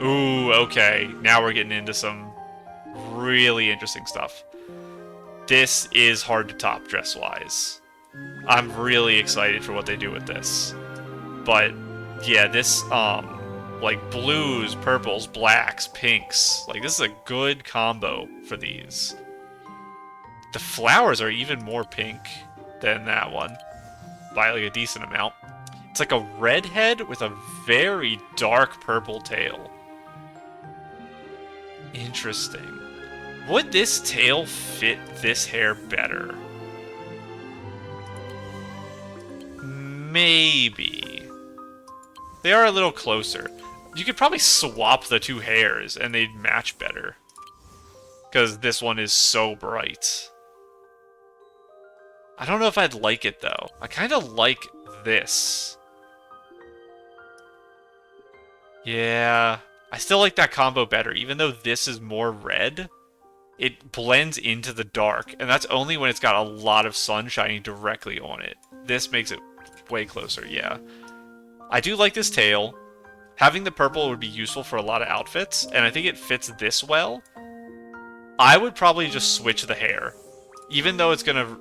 Ooh, okay. Now we're getting into some really interesting stuff. This is hard to top dress-wise. I'm really excited for what they do with this. But, yeah, this, like, blues, purples, blacks, pinks. Like, this is a good combo for these. The flowers are even more pink than that one. By, like, a decent amount. It's like a red head with a very dark purple tail. Interesting. Would this tail fit this hair better? Maybe. They are a little closer. You could probably swap the two hairs and they'd match better. Because this one is so bright. I don't know if I'd like it though. I kind of like this. Yeah. I still like that combo better, even though this is more red. It blends into the dark, and that's only when it's got a lot of sun shining directly on it. This makes it way closer, yeah. I do like this tail. Having the purple would be useful for a lot of outfits, and I think it fits this well. I would probably just switch the hair. Even though it's gonna...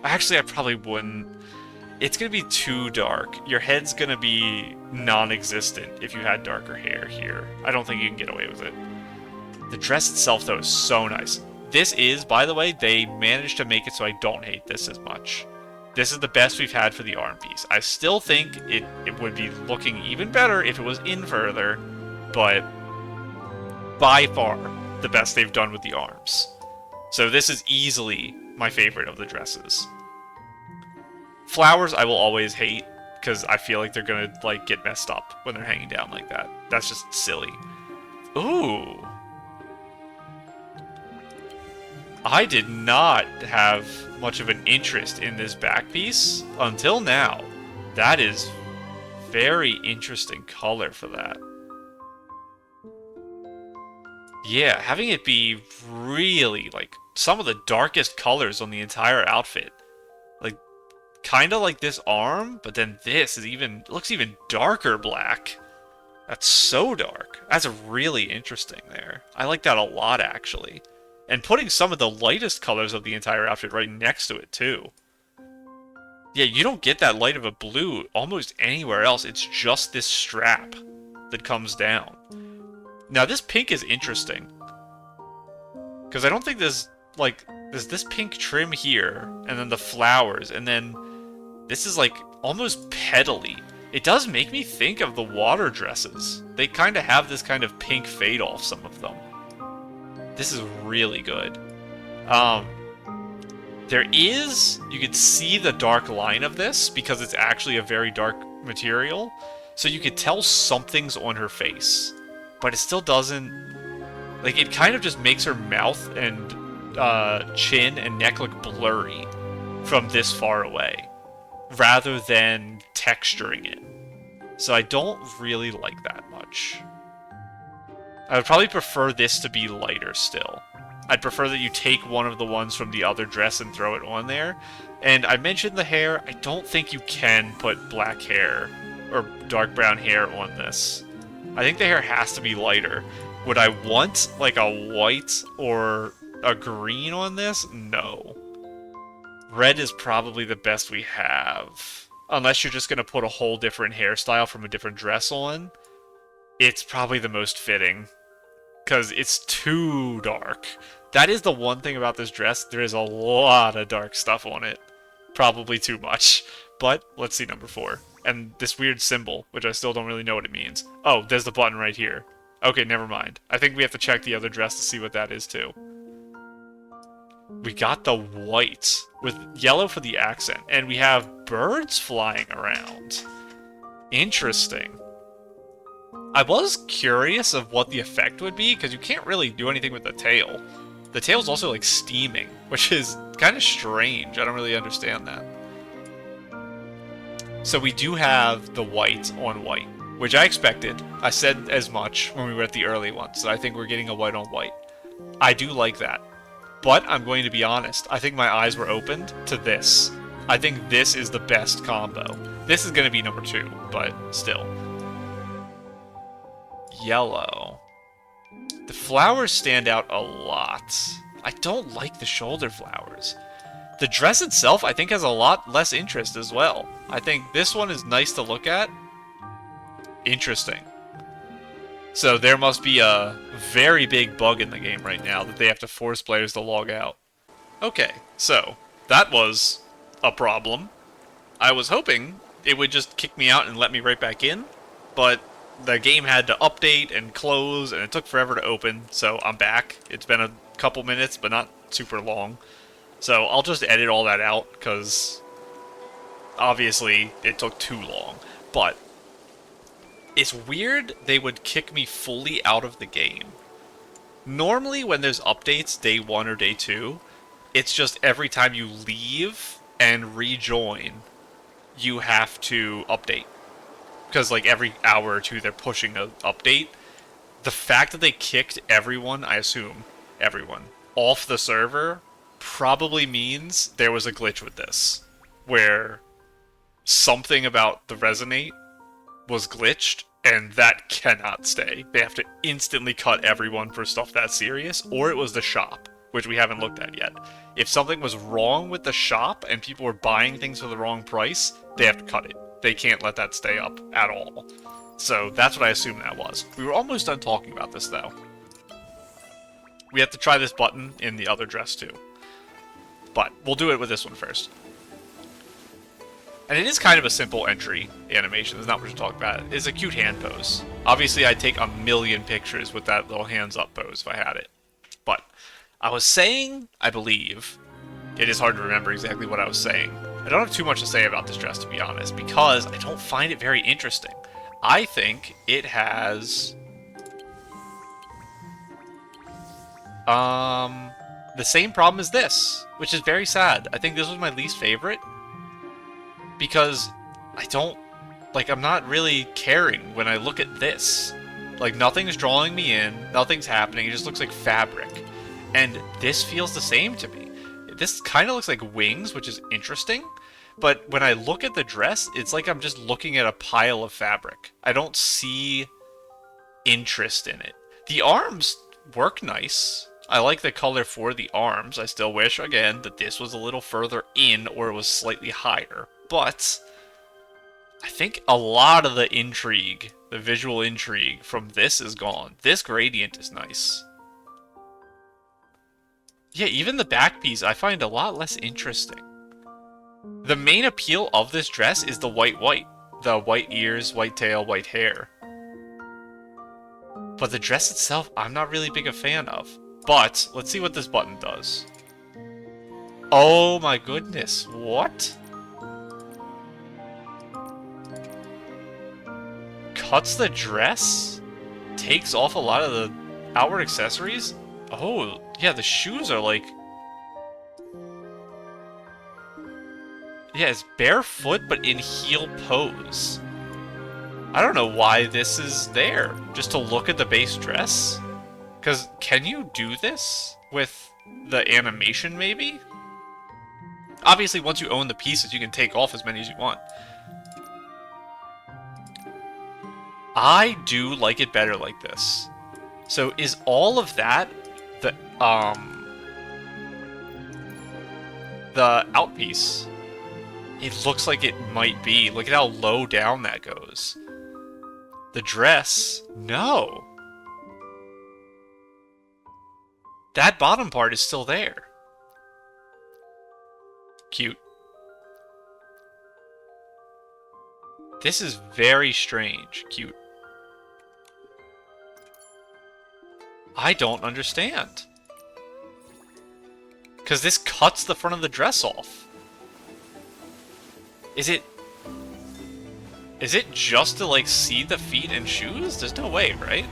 Actually, I probably wouldn't. It's gonna be too dark. Your head's gonna be non-existent if you had darker hair here. I don't think you can get away with it. The dress itself, though, is so nice. This is, by the way, they managed to make it so I don't hate this as much. This is the best we've had for the arm piece. I still think it would be looking even better if it was in further, but by far the best they've done with the arms. So this is easily my favorite of the dresses. Flowers I will always hate, because I feel like they're gonna, like, get messed up when they're hanging down like that. That's just silly. Ooh. I did not have much of an interest in this back piece until now. That is very interesting color for that. Yeah, having it be really, like, some of the darkest colors on the entire outfit. Like, kind of like this arm, but then this is even, looks even darker black. That's so dark. That's really interesting there. I like that a lot, actually. And putting some of the lightest colors of the entire outfit right next to it, too. Yeah, you don't get that light of a blue almost anywhere else. It's just this strap that comes down. Now, this pink is interesting. Because I don't think there's, like, there's this pink trim here, and then the flowers, and then this is, like, almost petally. It does make me think of the water dresses. They kind of have this kind of pink fade off some of them. This is really good. There is, you could see the dark line of this because it's actually a very dark material. So you could tell something's on her face, but it still doesn't, like, it kind of just makes her mouth and chin and neck look blurry from this far away, rather than texturing it. So I don't really like that much. I would probably prefer this to be lighter still. I'd prefer that you take one of the ones from the other dress and throw it on there. And I mentioned the hair. I don't think you can put black hair or dark brown hair on this. I think the hair has to be lighter. Would I want, like, a white or a green on this? No. Red is probably the best we have. unless you're just going to put a whole different hairstyle from a different dress on, it's probably the most fitting. Because it's too dark. That is the one thing about this dress. There is a lot of dark stuff on it. Probably too much. But let's see number 4. And this weird symbol, which I still don't really know what it means. Oh, there's the button right here. Okay, never mind. I think we have to check the other dress to see what that is too. We got the white with yellow for the accent. And we have birds flying around. Interesting. I was curious of what the effect would be, because you can't really do anything with the tail. The tail's also, like, steaming, which is kind of strange. I don't really understand that. So we do have the white on white, which I expected. I said as much when we were at the early ones, that I think we're getting a white on white. I do like that. But I'm going to be honest, I think my eyes were opened to this. I think this is the best combo. This is going to be number 2, but still. Yellow. The flowers stand out a lot. I don't like the shoulder flowers. The dress itself, I think, has a lot less interest as well. I think this one is nice to look at. Interesting. So there must be a very big bug in the game right now that they have to force players to log out. Okay, so that was a problem. I was hoping it would just kick me out and let me right back in, but the game had to update and close, and it took forever to open, so I'm back. It's been a couple minutes, but not super long. So I'll just edit all that out, because obviously it took too long. But it's weird they would kick me fully out of the game. Normally when there's updates, day 1 or day 2, it's just every time you leave and rejoin, you have to update. Because, like, every hour or 2 they're pushing an update. The fact that they kicked everyone, I assume, everyone, off the server probably means there was a glitch with this. Where something about the Resonate was glitched, and that cannot stay. They have to instantly cut everyone for stuff that serious, or it was the shop, which we haven't looked at yet. If something was wrong with the shop, and people were buying things for the wrong price, they have to cut it. They can't let that stay up at all. So that's what I assume that was. We were almost done talking about this, though. We have to try this button in the other dress, too. But we'll do it with this one first. And it is kind of a simple entry animation. There's not much to talk about. It's a cute hand pose. Obviously, I'd take a million pictures with that little hands up pose if I had it. But I was saying, I believe, it is hard to remember exactly what I was saying. I don't have too much to say about this dress, to be honest, because I don't find it very interesting. I think it has the same problem as this, which is very sad. I think this was my least favorite because I'm not really caring when I look at this. Like, nothing's drawing me in, nothing's happening, it just looks like fabric. And this feels the same to me. This kind of looks like wings, which is interesting. But when I look at the dress, it's like I'm just looking at a pile of fabric. I don't see interest in it. The arms work nice. I like the color for the arms. I still wish, again, that this was a little further in or it was slightly higher. But I think a lot of the intrigue, the visual intrigue from this is gone. This gradient is nice. Yeah, even the back piece I find a lot less interesting. The main appeal of this dress is the white. The white ears, white tail, white hair. But the dress itself, I'm not really big a fan of. But, let's see what this button does. Oh my goodness, what? Cuts the dress? Takes off a lot of the outward accessories? Oh, yeah, the shoes are like... Yeah, it's barefoot, but in heel pose. I don't know why this is there. Just to look at the base dress? Because can you do this with the animation, maybe? Obviously, once you own the pieces, you can take off as many as you want. I do like it better like this. So is all of that the outpiece? It looks like it might be. Look at how low down that goes. The dress, no. That bottom part is still there. Cute. This is very strange. Cute. I don't understand. Because this cuts the front of the dress off. Is it just to, like, see the feet and shoes? There's no way, right?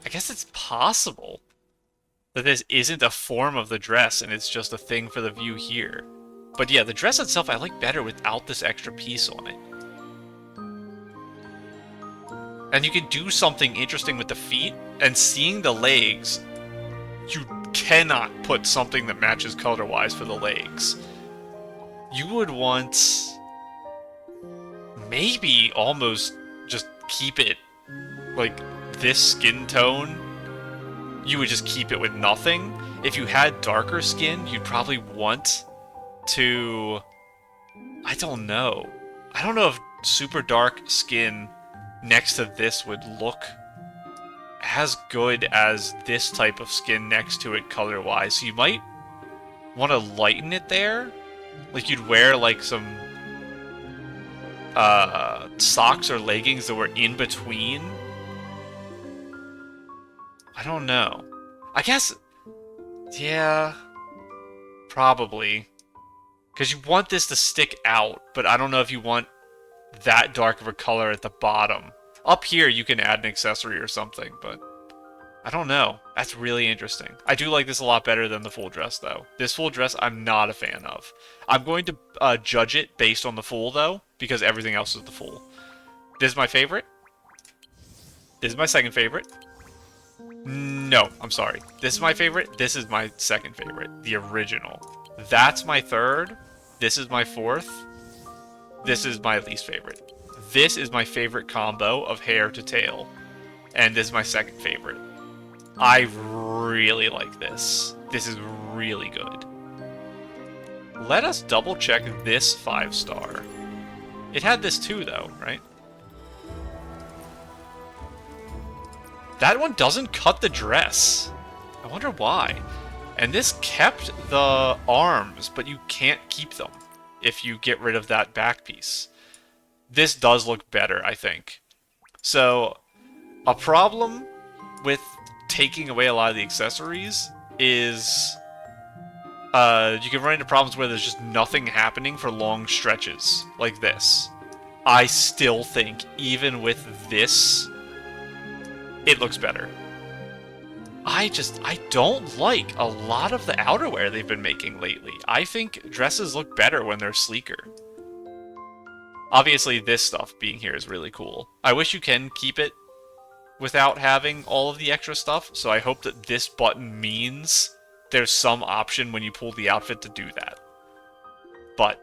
I guess it's possible that this isn't a form of the dress and it's just a thing for the view here. But yeah, the dress itself I like better without this extra piece on it. And you can do something interesting with the feet, and seeing the legs, you cannot put something that matches color-wise for the legs. You would want... maybe almost just keep it like this skin tone. You would just keep it with nothing. If you had darker skin, you'd probably want to... I don't know. I don't know if super dark skin next to this would look as good as this type of skin next to it color-wise. So you might want to lighten it there. Like you'd wear like some socks or leggings that were in between. I don't know. I guess, yeah, probably. Because you want this to stick out, but I don't know if you want that dark of a color at the bottom. Up here, you can add an accessory or something, but I don't know. That's really interesting. I do like this a lot better than the full dress, though. This full dress, I'm not a fan of. I'm going to judge it based on the full, though, because everything else is the full. This is my favorite. This is my second favorite. No, I'm sorry. This is my favorite. This is my second favorite. The original. That's my third. This is my fourth. This is my least favorite. This is my favorite combo of hair to tail. And this is my second favorite. I really like this. This is really good. Let us double check this 5-star. It had this too, though, right? That one doesn't cut the dress. I wonder why. And this kept the arms, but you can't keep them if you get rid of that back piece. This does look better, I think. So, a problem with taking away a lot of the accessories is you can run into problems where there's just nothing happening for long stretches, like this. I still think, even with this, it looks better. I don't like a lot of the outerwear they've been making lately. I think dresses look better when they're sleeker. Obviously, this stuff being here is really cool. I wish you can keep it without having all of the extra stuff, so I hope that this button means there's some option when you pull the outfit to do that. But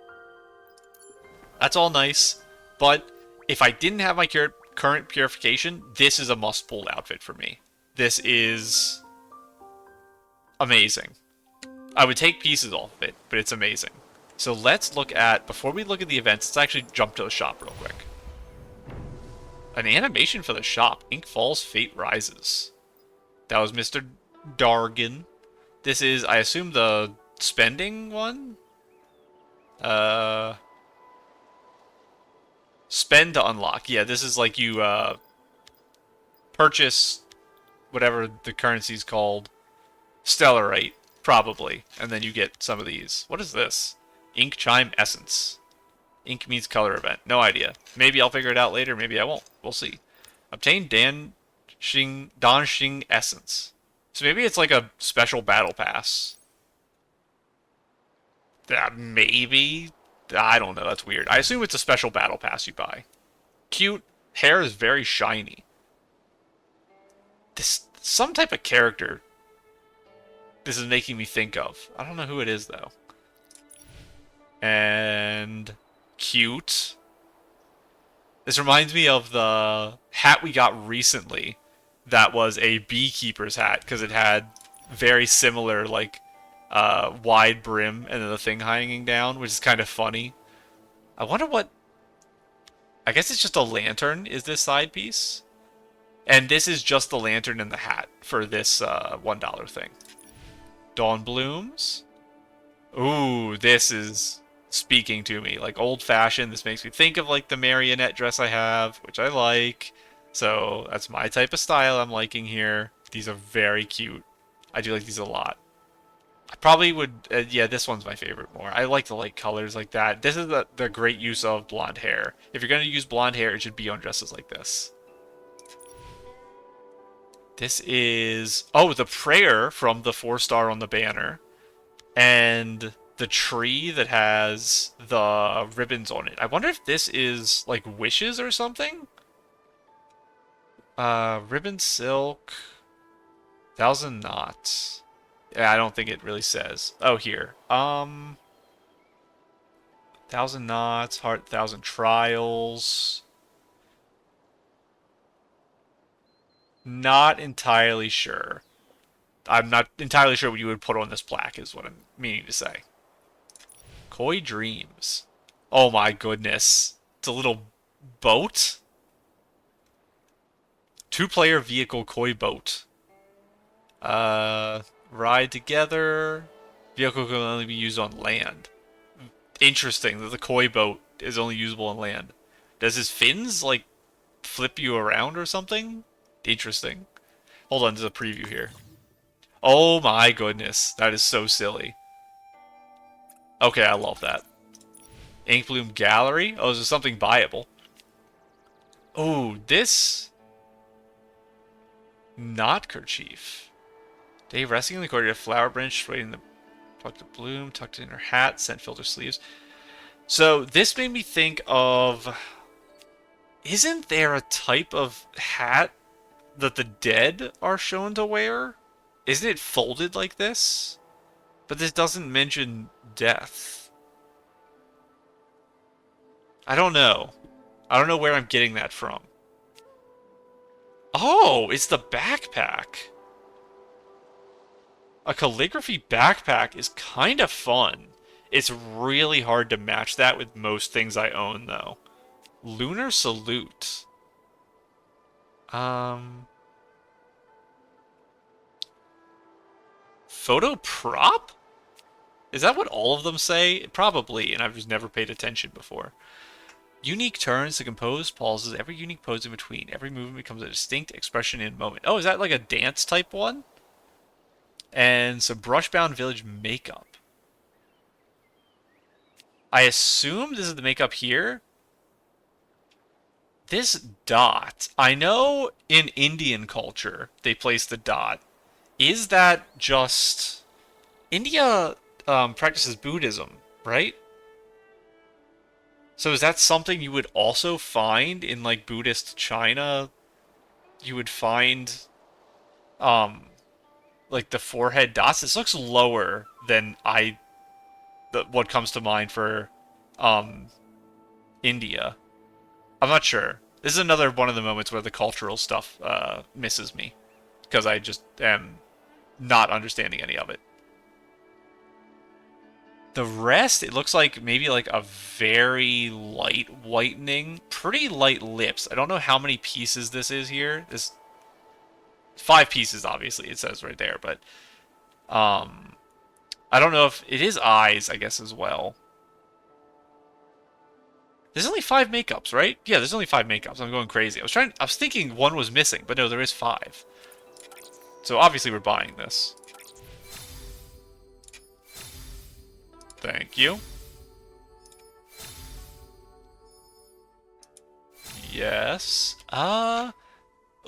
that's all nice. But if I didn't have my current purification, this is a must-pull outfit for me. This is amazing. I would take pieces off of it, but it's amazing. So let's look at, before we look at the events, let's actually jump to the shop real quick. An animation for the shop. Ink Falls, Fate Rises. That was Mr. Dargan. This is, I assume, the spending one? Spend to unlock. Yeah, this is like you purchase whatever the currency's called. Stellarite, probably. And then you get some of these. What is this? Ink Chime Essence. Ink means color event. No idea. Maybe I'll figure it out later, maybe I won't. We'll see. Obtain Danqing Essence. So maybe it's like a special battle pass. Maybe? I don't know, that's weird. I assume it's a special battle pass you buy. Cute. Hair is very shiny. This, some type of character this is making me think of. I don't know who it is, though. And cute. This reminds me of the hat we got recently that was a beekeeper's hat, because it had very similar, like, wide brim and then the thing hanging down, which is kind of funny. I wonder what... I guess it's just a lantern, is this side piece? And this is just the lantern and the hat for this $1 thing. Dawn blooms. Ooh, this is speaking to me. Like old-fashioned. This makes me think of like the marionette dress I have, which I like. So that's my type of style I'm liking here. These are very cute. I do like these a lot. I probably would... yeah, this one's my favorite more. I like the light colors like that. This is the great use of blonde hair. If you're going to use blonde hair, it should be on dresses like this. This is... oh, the prayer from the 4-star on the banner. And the tree that has the ribbons on it. I wonder if this is, like, wishes or something? Ribbon silk... 1,000 knots. Yeah, I don't think it really says. Oh, here. 1,000 knots, heart, 1,000 trials. Not entirely sure. I'm not entirely sure what you would put on this plaque, is what I'm meaning to say. Koi Dreams. Oh my goodness. It's a little boat? 2-player vehicle koi boat. Ride together. Vehicle can only be used on land. Interesting that the koi boat is only usable on land. Does his fins, like, flip you around or something? Interesting. Hold on, there's a preview here. Oh my goodness, that is so silly. Okay, I love that. Ink Bloom Gallery? Oh, is there something buyable? Oh, this... not kerchief. Dave resting in the corridor, flower branch, waiting the plucked a bloom, tucked in her hat, scent filter sleeves. So this made me think of... isn't there a type of hat that the dead are shown to wear? Isn't it folded like this? But this doesn't mention death. I don't know. I don't know where I'm getting that from. Oh, it's the backpack. A calligraphy backpack is kind of fun. It's really hard to match that with most things I own, though. Lunar Salute. Photo prop? Is that what all of them say? Probably, and I've just never paid attention before. Unique turns to compose pauses. Every unique pose in between. Every movement becomes a distinct expression in moment. Oh, is that like a dance type one? And some Brushbound Village makeup. I assume this is the makeup here. This dot. I know in Indian culture they place the dot. Is that just... India practices Buddhism, right? So is that something you would also find in, like, Buddhist China? You would find, like, the forehead dots? This looks lower than what comes to mind for, India. I'm not sure. This is another one of the moments where the cultural stuff, misses me. Because I just am not understanding any of it. The rest, it looks like maybe like a very light whitening. Pretty light lips. I don't know how many pieces this is here. This 5 pieces, obviously, it says right there. But I don't know if it is eyes, I guess, as well. There's only 5 makeups, right? Yeah, there's only 5 makeups. I'm going crazy. I was thinking one was missing, but no, there is 5. So obviously we're buying this. Thank you. Yes.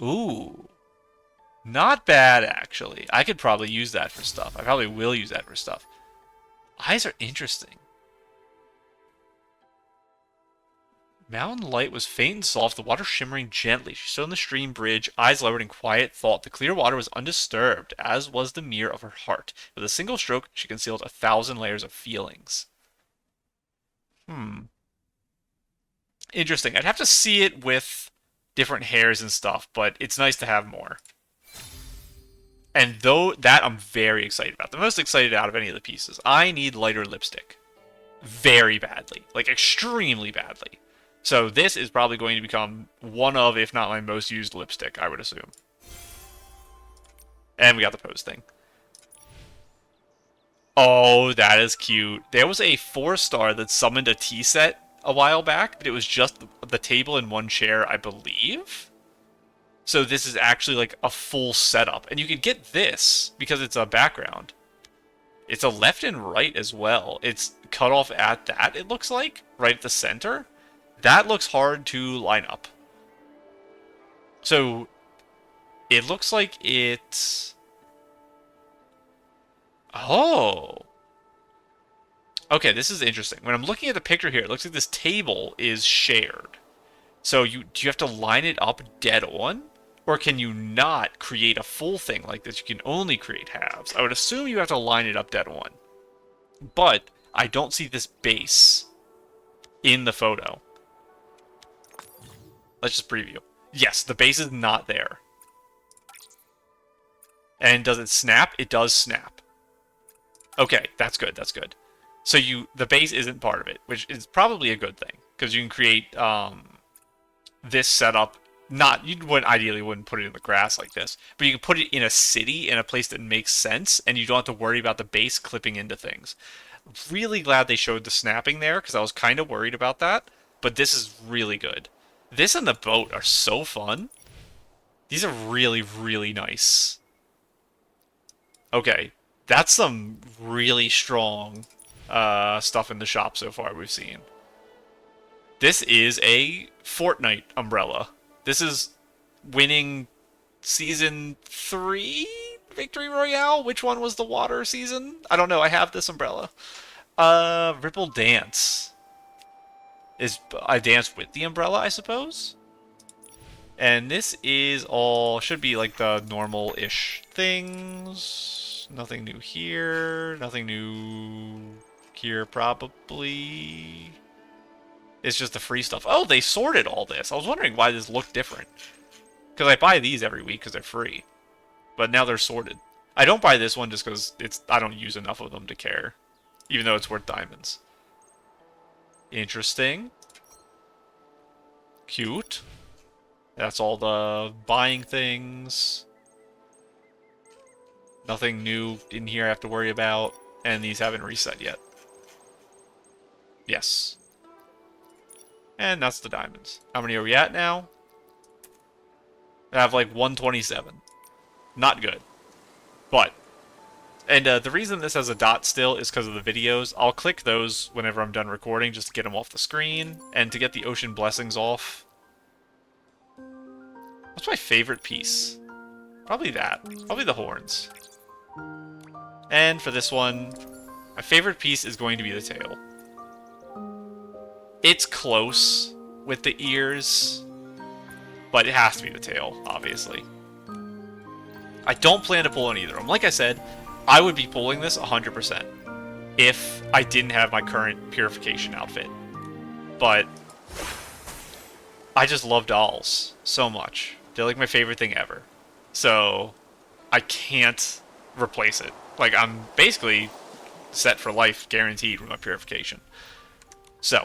Ooh. Not bad, actually. I could probably use that for stuff. I probably will use that for stuff. Eyes are interesting. Mountain light was faint and soft, the water shimmering gently. She stood on the stream bridge, eyes lowered in quiet thought. The clear water was undisturbed, as was the mirror of her heart. With a single stroke, she concealed 1,000 layers of feelings. Interesting. I'd have to see it with different hairs and stuff, but it's nice to have more. And though that I'm very excited about. The most excited out of any of the pieces. I need lighter lipstick. Very badly. Like, extremely badly. So this is probably going to become one of, if not my most used lipstick, I would assume. And we got the pose thing. Oh, that is cute. There was a 4-star that summoned a tea set a while back, but it was just the table and one chair, I believe. So this is actually like a full setup. And you can get this because it's a background. It's a left and right as well. It's cut off at that, it looks like, right at the center. That looks hard to line up. So it looks like it's... Oh. Okay, this is interesting. When I'm looking at the picture here, it looks like this table is shared. So do you have to line it up dead on? Or can you not create a full thing like this? You can only create halves. I would assume you have to line it up dead on. But I don't see this base in the photo. Let's just preview. Yes, the base is not there. And does it snap? It does snap. Okay, that's good, that's good. So the base isn't part of it, which is probably a good thing. Because you can create this setup. Ideally wouldn't put it in the grass like this, but you can put it in a city, in a place that makes sense, and you don't have to worry about the base clipping into things. Really glad they showed the snapping there, because I was kind of worried about that, but this is really good. This and the boat are so fun. These are really, really nice. Okay, that's some really strong stuff in the shop so far we've seen. This is a Fortnite umbrella. This is winning Season 3 Victory Royale? Which one was the water season? I don't know. I have this umbrella. Ripple Dance. I dance with the umbrella, I suppose? And this is all... should be like the normal-ish things. Nothing new here. Nothing new here, probably. It's just the free stuff. Oh, they sorted all this. I was wondering why this looked different. Because I buy these every week because they're free. But now they're sorted. I don't buy this one just because I don't use enough of them to care. Even though it's worth diamonds. Interesting. Cute. That's all the buying things. Nothing new in here I have to worry about. And these haven't reset yet. Yes. And that's the diamonds. How many are we at now? I have like 127. Not good. But. And the reason this has a dot still is because of the videos. I'll click those whenever I'm done recording just to get them off the screen. And to get the ocean blessings off. What's my favorite piece? Probably that. Probably the horns. And for this one, my favorite piece is going to be the tail. It's close with the ears, but it has to be the tail, obviously. I don't plan to pull on either of them. Like I said, I would be pulling this 100% if I didn't have my current purification outfit. But I just love dolls so much. They're like my favorite thing ever. So I can't replace it. Like, I'm basically set for life, guaranteed, with my purification. So,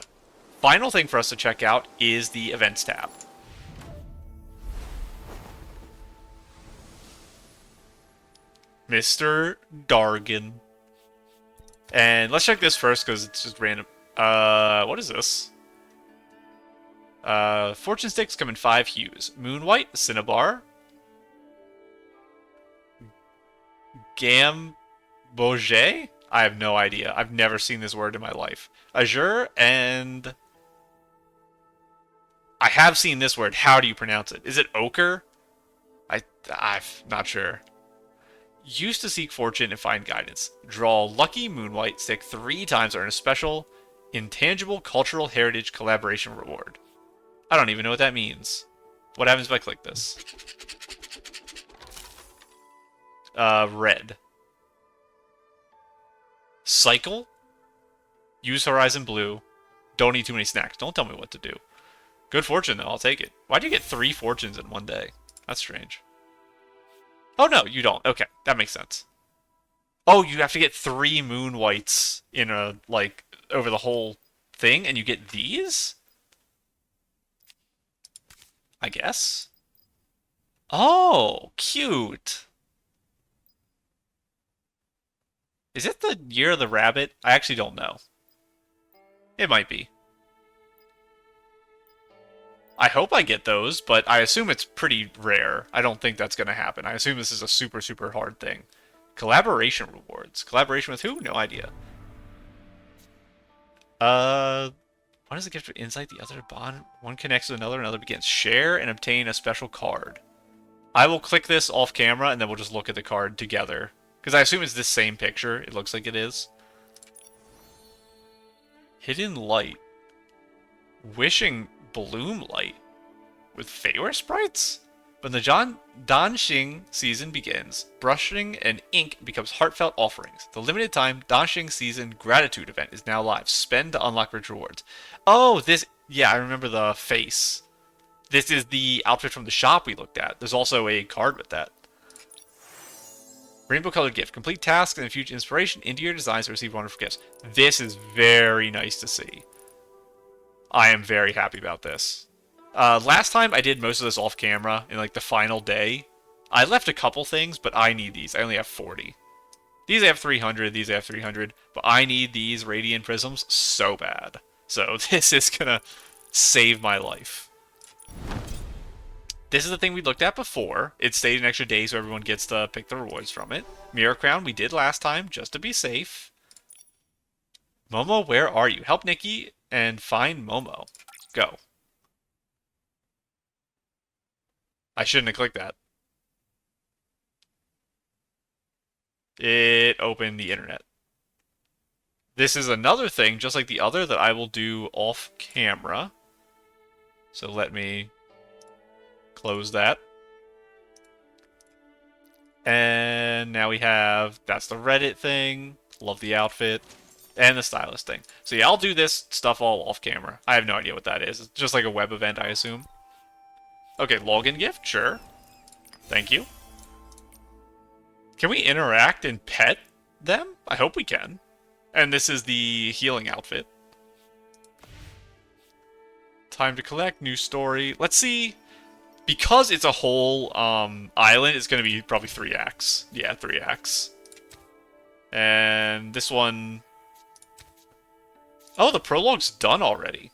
final thing for us to check out is the events tab. Mr. Dargan. And let's check this first because it's just random. What is this? Fortune sticks come in 5 hues. Moon white, cinnabar, gamboge? I have no idea. I've never seen this word in my life. Azure, and I have seen this word. How do you pronounce it? Is it ochre? I'm not sure. Used to seek fortune and find guidance. Draw lucky moonlight stick 3 times to earn a special intangible cultural heritage collaboration reward. I don't even know what that means. What happens if I click this? Red. Cycle. Use horizon blue. Don't eat too many snacks. Don't tell me what to do. Good fortune, though. I'll take it. Why do you get 3 fortunes in one day? That's strange. Oh, no, you don't. Okay, that makes sense. Oh, you have to get 3 moon whites in a, like, over the whole thing, and you get these? I guess? Oh, cute. Is it the Year of the Rabbit? I actually don't know. It might be. I hope I get those, but I assume it's pretty rare. I don't think that's going to happen. I assume this is a super, super hard thing. Collaboration rewards. Collaboration with who? No idea. One is a gift of insight, the other bond. One connects to another, another begins. Share and obtain a special card. I will click this off camera, and then we'll just look at the card together. Because I assume it's this same picture. It looks like it is. Hidden Light. Wishing Bloom Light. With Feyre sprites? When the Danqing season begins, brushing and ink becomes heartfelt offerings. The limited time Danqing season gratitude event is now live. Spend to unlock rich rewards. Oh, this... Yeah, I remember the face. This is the outfit from the shop we looked at. There's also a card with that. Rainbow colored gift. Complete tasks and infuse inspiration into your designs to receive wonderful gifts. This is very nice to see. I am very happy about this. Last time I did most of this off camera in like the final day. I left a couple things, but I need these. I only have 40. These I have 300, these I have 300, but I need these radiant prisms so bad. So this is gonna save my life. This is the thing we looked at before. It stayed an extra day so everyone gets to pick the rewards from it. Mirror Crown we did last time, just to be safe. Momo, where are you? Help Nikki and find Momo. Go. I shouldn't have clicked that. It opened the internet. This is another thing, just like the other, that I will do off camera. So let me close that. And now we have, that's the Reddit thing. Love the outfit. And the stylist thing. So yeah, I'll do this stuff all off camera. I have no idea what that is. It's just like a web event, I assume. Okay, login gift, sure. Thank you. Can we interact and pet them? I hope we can. And this is the healing outfit. Time to collect, new story. Let's see. Because it's a whole island, it's going to be probably 3 acts. Yeah, 3 acts. And this one... Oh, the prologue's done already.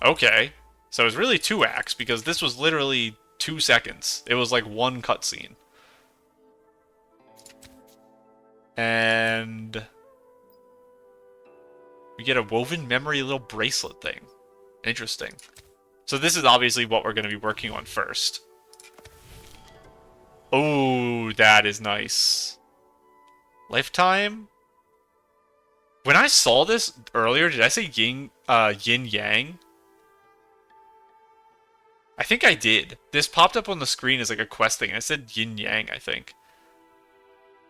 Okay. So it was really 2 acts, because this was literally 2 seconds. It was like 1 cutscene. And... we get a woven memory little bracelet thing. Interesting. So this is obviously what we're going to be working on first. Oh, that is nice. Lifetime? When I saw this earlier, did I say yin yang? I think I did. This popped up on the screen as like a quest thing. I said yin yang, I think.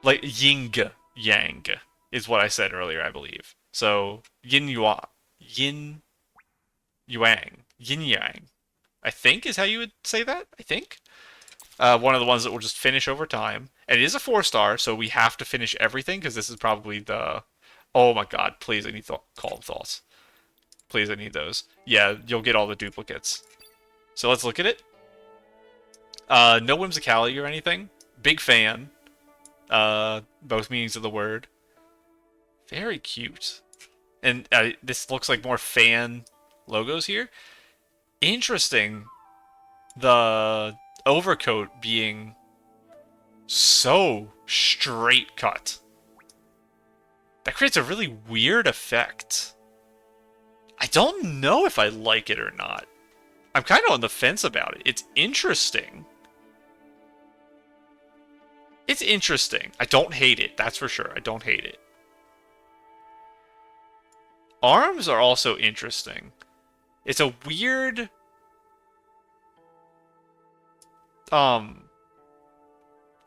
Like ying yang is what I said earlier, I believe. So yin yuan, yin yang, yin yang, I think is how you would say that. I think. One of the ones that will just finish over time. And it is a 4-star, so we have to finish everything because this is probably the. Oh my god! Please, I need calm thoughts. Please, I need those. Yeah, you'll get all the duplicates. So let's look at it. No whimsicality or anything. Big fan. Both meanings of the word. Very cute. And this looks like more fan logos here. Interesting. The overcoat being so straight cut. That creates a really weird effect. I don't know if I like it or not. I'm kind of on the fence about it. It's interesting. It's interesting. I don't hate it, that's for sure. I don't hate it. Arms are also interesting. It's a weird...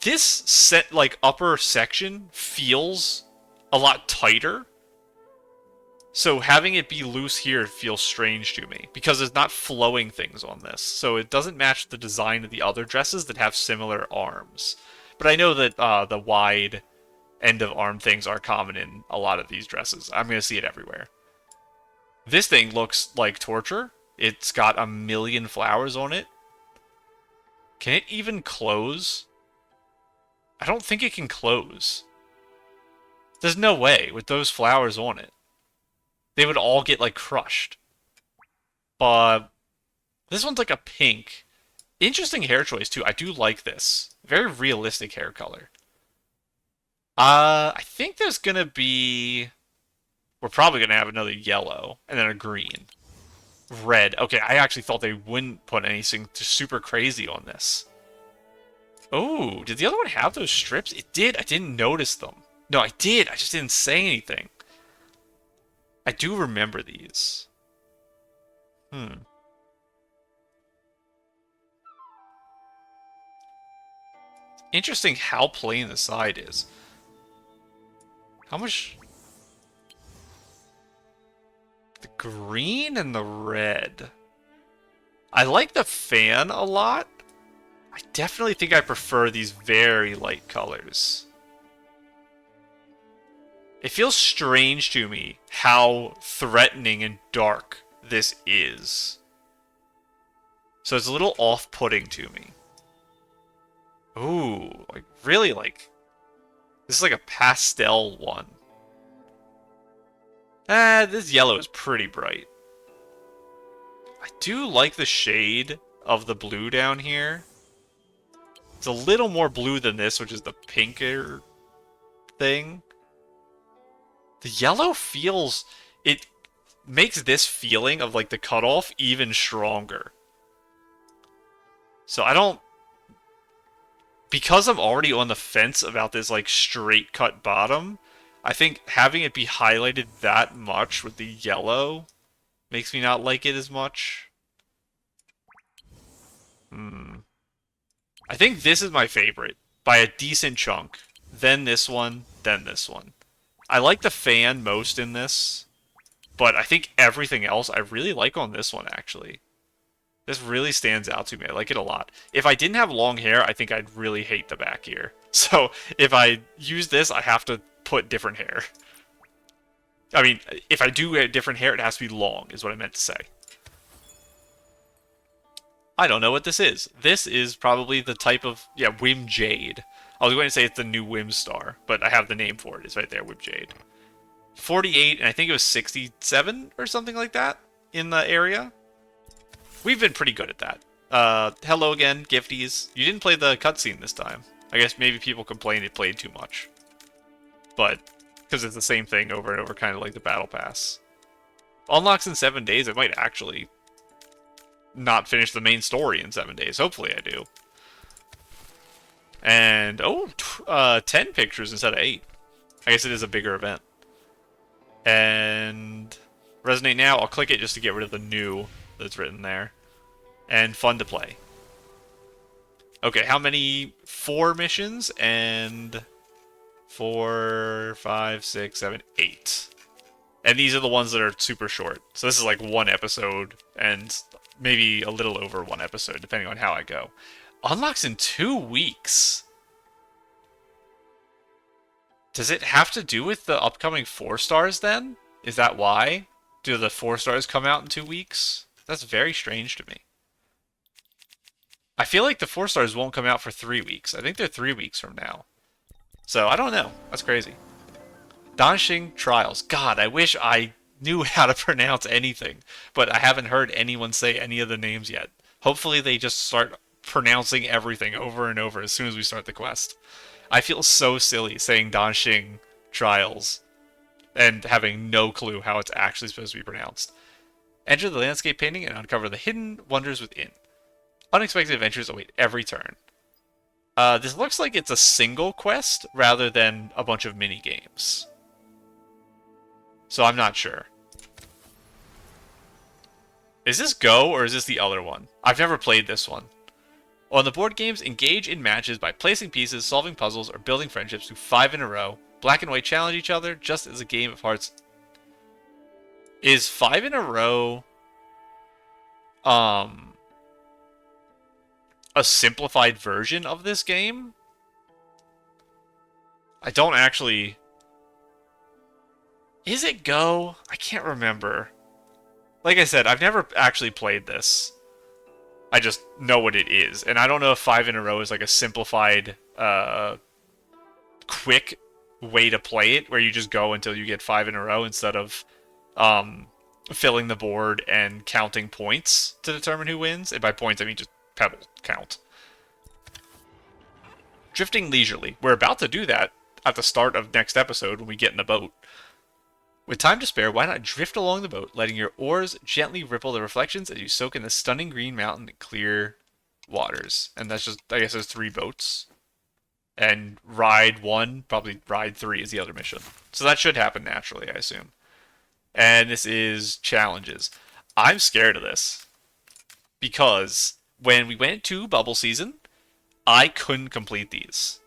This set, like, upper section feels a lot tighter. So having it be loose here feels strange to me, because there's not flowing things on this. So it doesn't match the design of the other dresses that have similar arms. But I know that the wide end of arm things are common in a lot of these dresses. I'm going to see it everywhere. This thing looks like torture. It's got a million flowers on it. Can it even close? I don't think it can close. There's no way with those flowers on it. They would all get, like, crushed. But this one's like a pink. Interesting hair choice, too. I do like this. Very realistic hair color. I think there's going to be... We're probably going to have another yellow, and then a green. Red. Okay, I actually thought they wouldn't put anything super crazy on this. Oh, did the other one have those strips? It did. I didn't notice them. No, I did. I just didn't say anything. I do remember these. Interesting how plain the side is. How much... The green and the red. I like the fan a lot. I definitely think I prefer these very light colors. It feels strange to me how threatening and dark this is. So it's a little off-putting to me. Ooh, like really like... This is like a pastel one. This yellow is pretty bright. I do like the shade of the blue down here. It's a little more blue than this, which is the pinker thing. The yellow feels... It makes this feeling of, like, the cutoff even stronger. So I don't... Because I'm already on the fence about this, like, straight cut bottom, I think having it be highlighted that much with the yellow makes me not like it as much. I think this is my favorite by a decent chunk. Then this one, then this one. I like the fan most in this, but I think everything else I really like on this one, actually. This really stands out to me. I like it a lot. If I didn't have long hair, I think I'd really hate the back here. So if I use this, I have to put different hair. I mean, if I do get different hair, it has to be long, is what I meant to say. I don't know what this is. This is probably the type of... Yeah, Whim Jade. I was going to say it's the new Whim Star, but I have the name for it. It's right there, Whim Jade. 48, and I think it was 67 or something like that in the area. We've been pretty good at that. Hello again, Gifties. You didn't play the cutscene this time. I guess maybe people complained it played too much. But, because it's the same thing over and over, kind of like the Battle Pass. Unlocks in 7 days, I might actually not finish the main story in 7 days. Hopefully I do. And, 10 pictures instead of 8. I guess it is a bigger event. And Resonate Now, I'll click it just to get rid of the new that's written there. And fun to play. Okay, how many? 4 missions and 4, 5, 6, 7, 8. And these are the ones that are super short. So this is like 1 episode and maybe a little over 1 episode, depending on how I go. Unlocks in 2 weeks. Does it have to do with the upcoming 4 stars then? Is that why? Do the 4 stars come out in 2 weeks? That's very strange to me. I feel like the 4 stars won't come out for 3 weeks. I think they're 3 weeks from now. So, I don't know. That's crazy. Danqing Trials. God, I wish I knew how to pronounce anything. But I haven't heard anyone say any of the names yet. Hopefully they just start pronouncing everything over and over as soon as we start the quest. I feel so silly saying Danqing Trials and having no clue how it's actually supposed to be pronounced. Enter the landscape painting and uncover the hidden wonders within. Unexpected adventures await every turn. This looks like it's a single quest rather than a bunch of mini games. So I'm not sure. Is this Go or is this the other one? I've never played this one. On the board games, engage in matches by placing pieces, solving puzzles, or building friendships to 5 in a row. Black and white challenge each other, just as a game of hearts. Is 5 in a row a simplified version of this game? I don't actually... Is it Go? I can't remember. Like I said, I've never actually played this. I just know what it is. And I don't know if 5 in a row is like a simplified, quick way to play it, where you just go until you get 5 in a row instead of filling the board and counting points to determine who wins. And by points, I mean just pebble count. Drifting leisurely. We're about to do that at the start of next episode when we get in the boat. With time to spare, why not drift along the boat, letting your oars gently ripple the reflections as you soak in the stunning green mountain and clear waters. And that's just, I guess there's 3 boats. And ride 1, probably ride 3 is the other mission. So that should happen naturally, I assume. And this is challenges. I'm scared of this. Because when we went to Bubble Season, I couldn't complete these.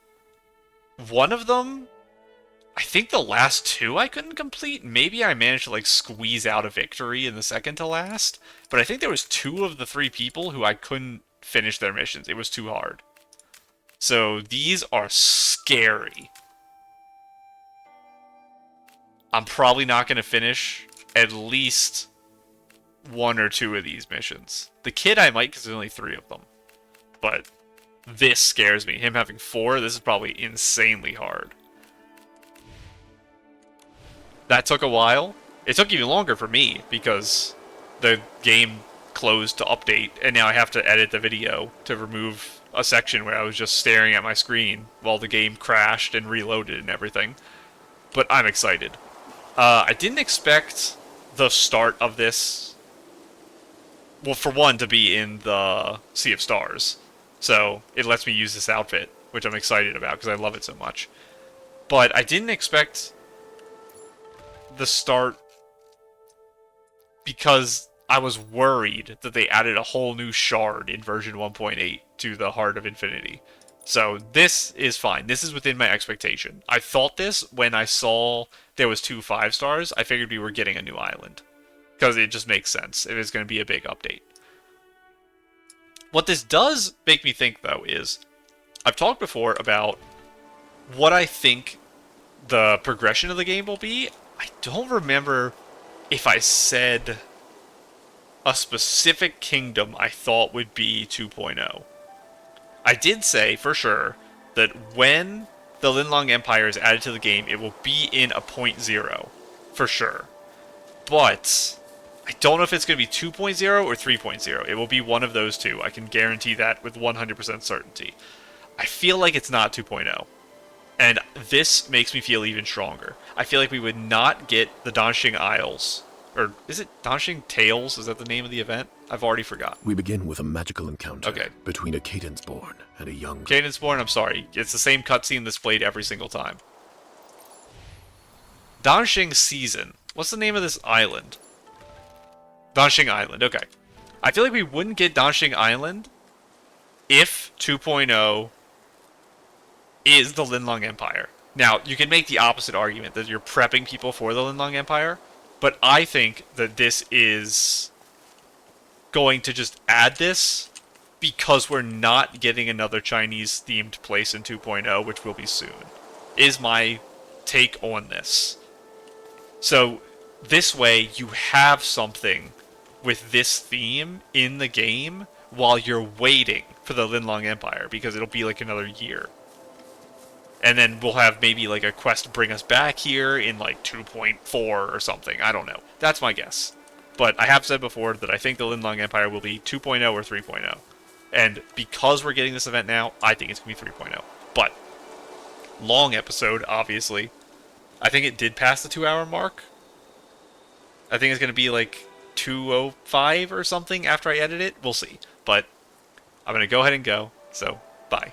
One of them, I think the last 2 I couldn't complete. Maybe I managed to like squeeze out a victory in the second to last. But I think there was 2 of the 3 people who I couldn't finish their missions. It was too hard. So these are scary. I'm probably not going to finish at least 1 or 2 of these missions. The kid I might, because there's only 3 of them. But this scares me. Him having 4, this is probably insanely hard. That took a while. It took even longer for me, because the game closed to update, and now I have to edit the video to remove a section where I was just staring at my screen while the game crashed and reloaded and everything. But I'm excited. I didn't expect the start of this, well, for one, to be in the Sea of Stars. So it lets me use this outfit, which I'm excited about because I love it so much. But I didn't expect the start because I was worried that they added a whole new shard in version 1.8 to the Heart of Infinity. So this is fine. This is within my expectation. I thought this when I saw there was 2 5-stars. I figured we were getting a new island. Because it just makes sense if it's going to be a big update. What this does make me think, though, is I've talked before about what I think the progression of the game will be. I don't remember if I said a specific kingdom I thought would be 2.0. I did say, for sure, that when the Linlong Empire is added to the game, it will be in a 0.0. For sure. But I don't know if it's going to be 2.0 or 3.0. It will be one of those 2. I can guarantee that with 100% certainty. I feel like it's not 2.0. And this makes me feel even stronger. I feel like we would not get the Danqing Isles. Or is it Danqing Tales? Is that the name of the event? I've already forgot. We begin with a magical encounter Okay. between a Cadence-born and a young... Cadence-born, I'm sorry. It's the same cutscene that's played every single time. Danqing Season. What's the name of this island? Danqing Island, okay. I feel like we wouldn't get Danqing Island if 2.0 is the Linlong Empire. Now, you can make the opposite argument, that you're prepping people for the Linlong Empire, but I think that this is going to just add this because we're not getting another Chinese-themed place in 2.0, which will be soon, is my take on this. So, this way, you have something with this theme in the game while you're waiting for the Linlong Empire, because it'll be like another year. And then we'll have maybe like a quest to bring us back here in like 2.4 or something. I don't know. That's my guess. But I have said before that I think the Linlong Empire will be 2.0 or 3.0. And because we're getting this event now, I think it's going to be 3.0. But, long episode, obviously. I think it did pass the 2-hour mark. I think it's going to be like 2:05 or something after I edit it. We'll see. But I'm going to go ahead and go. So, bye.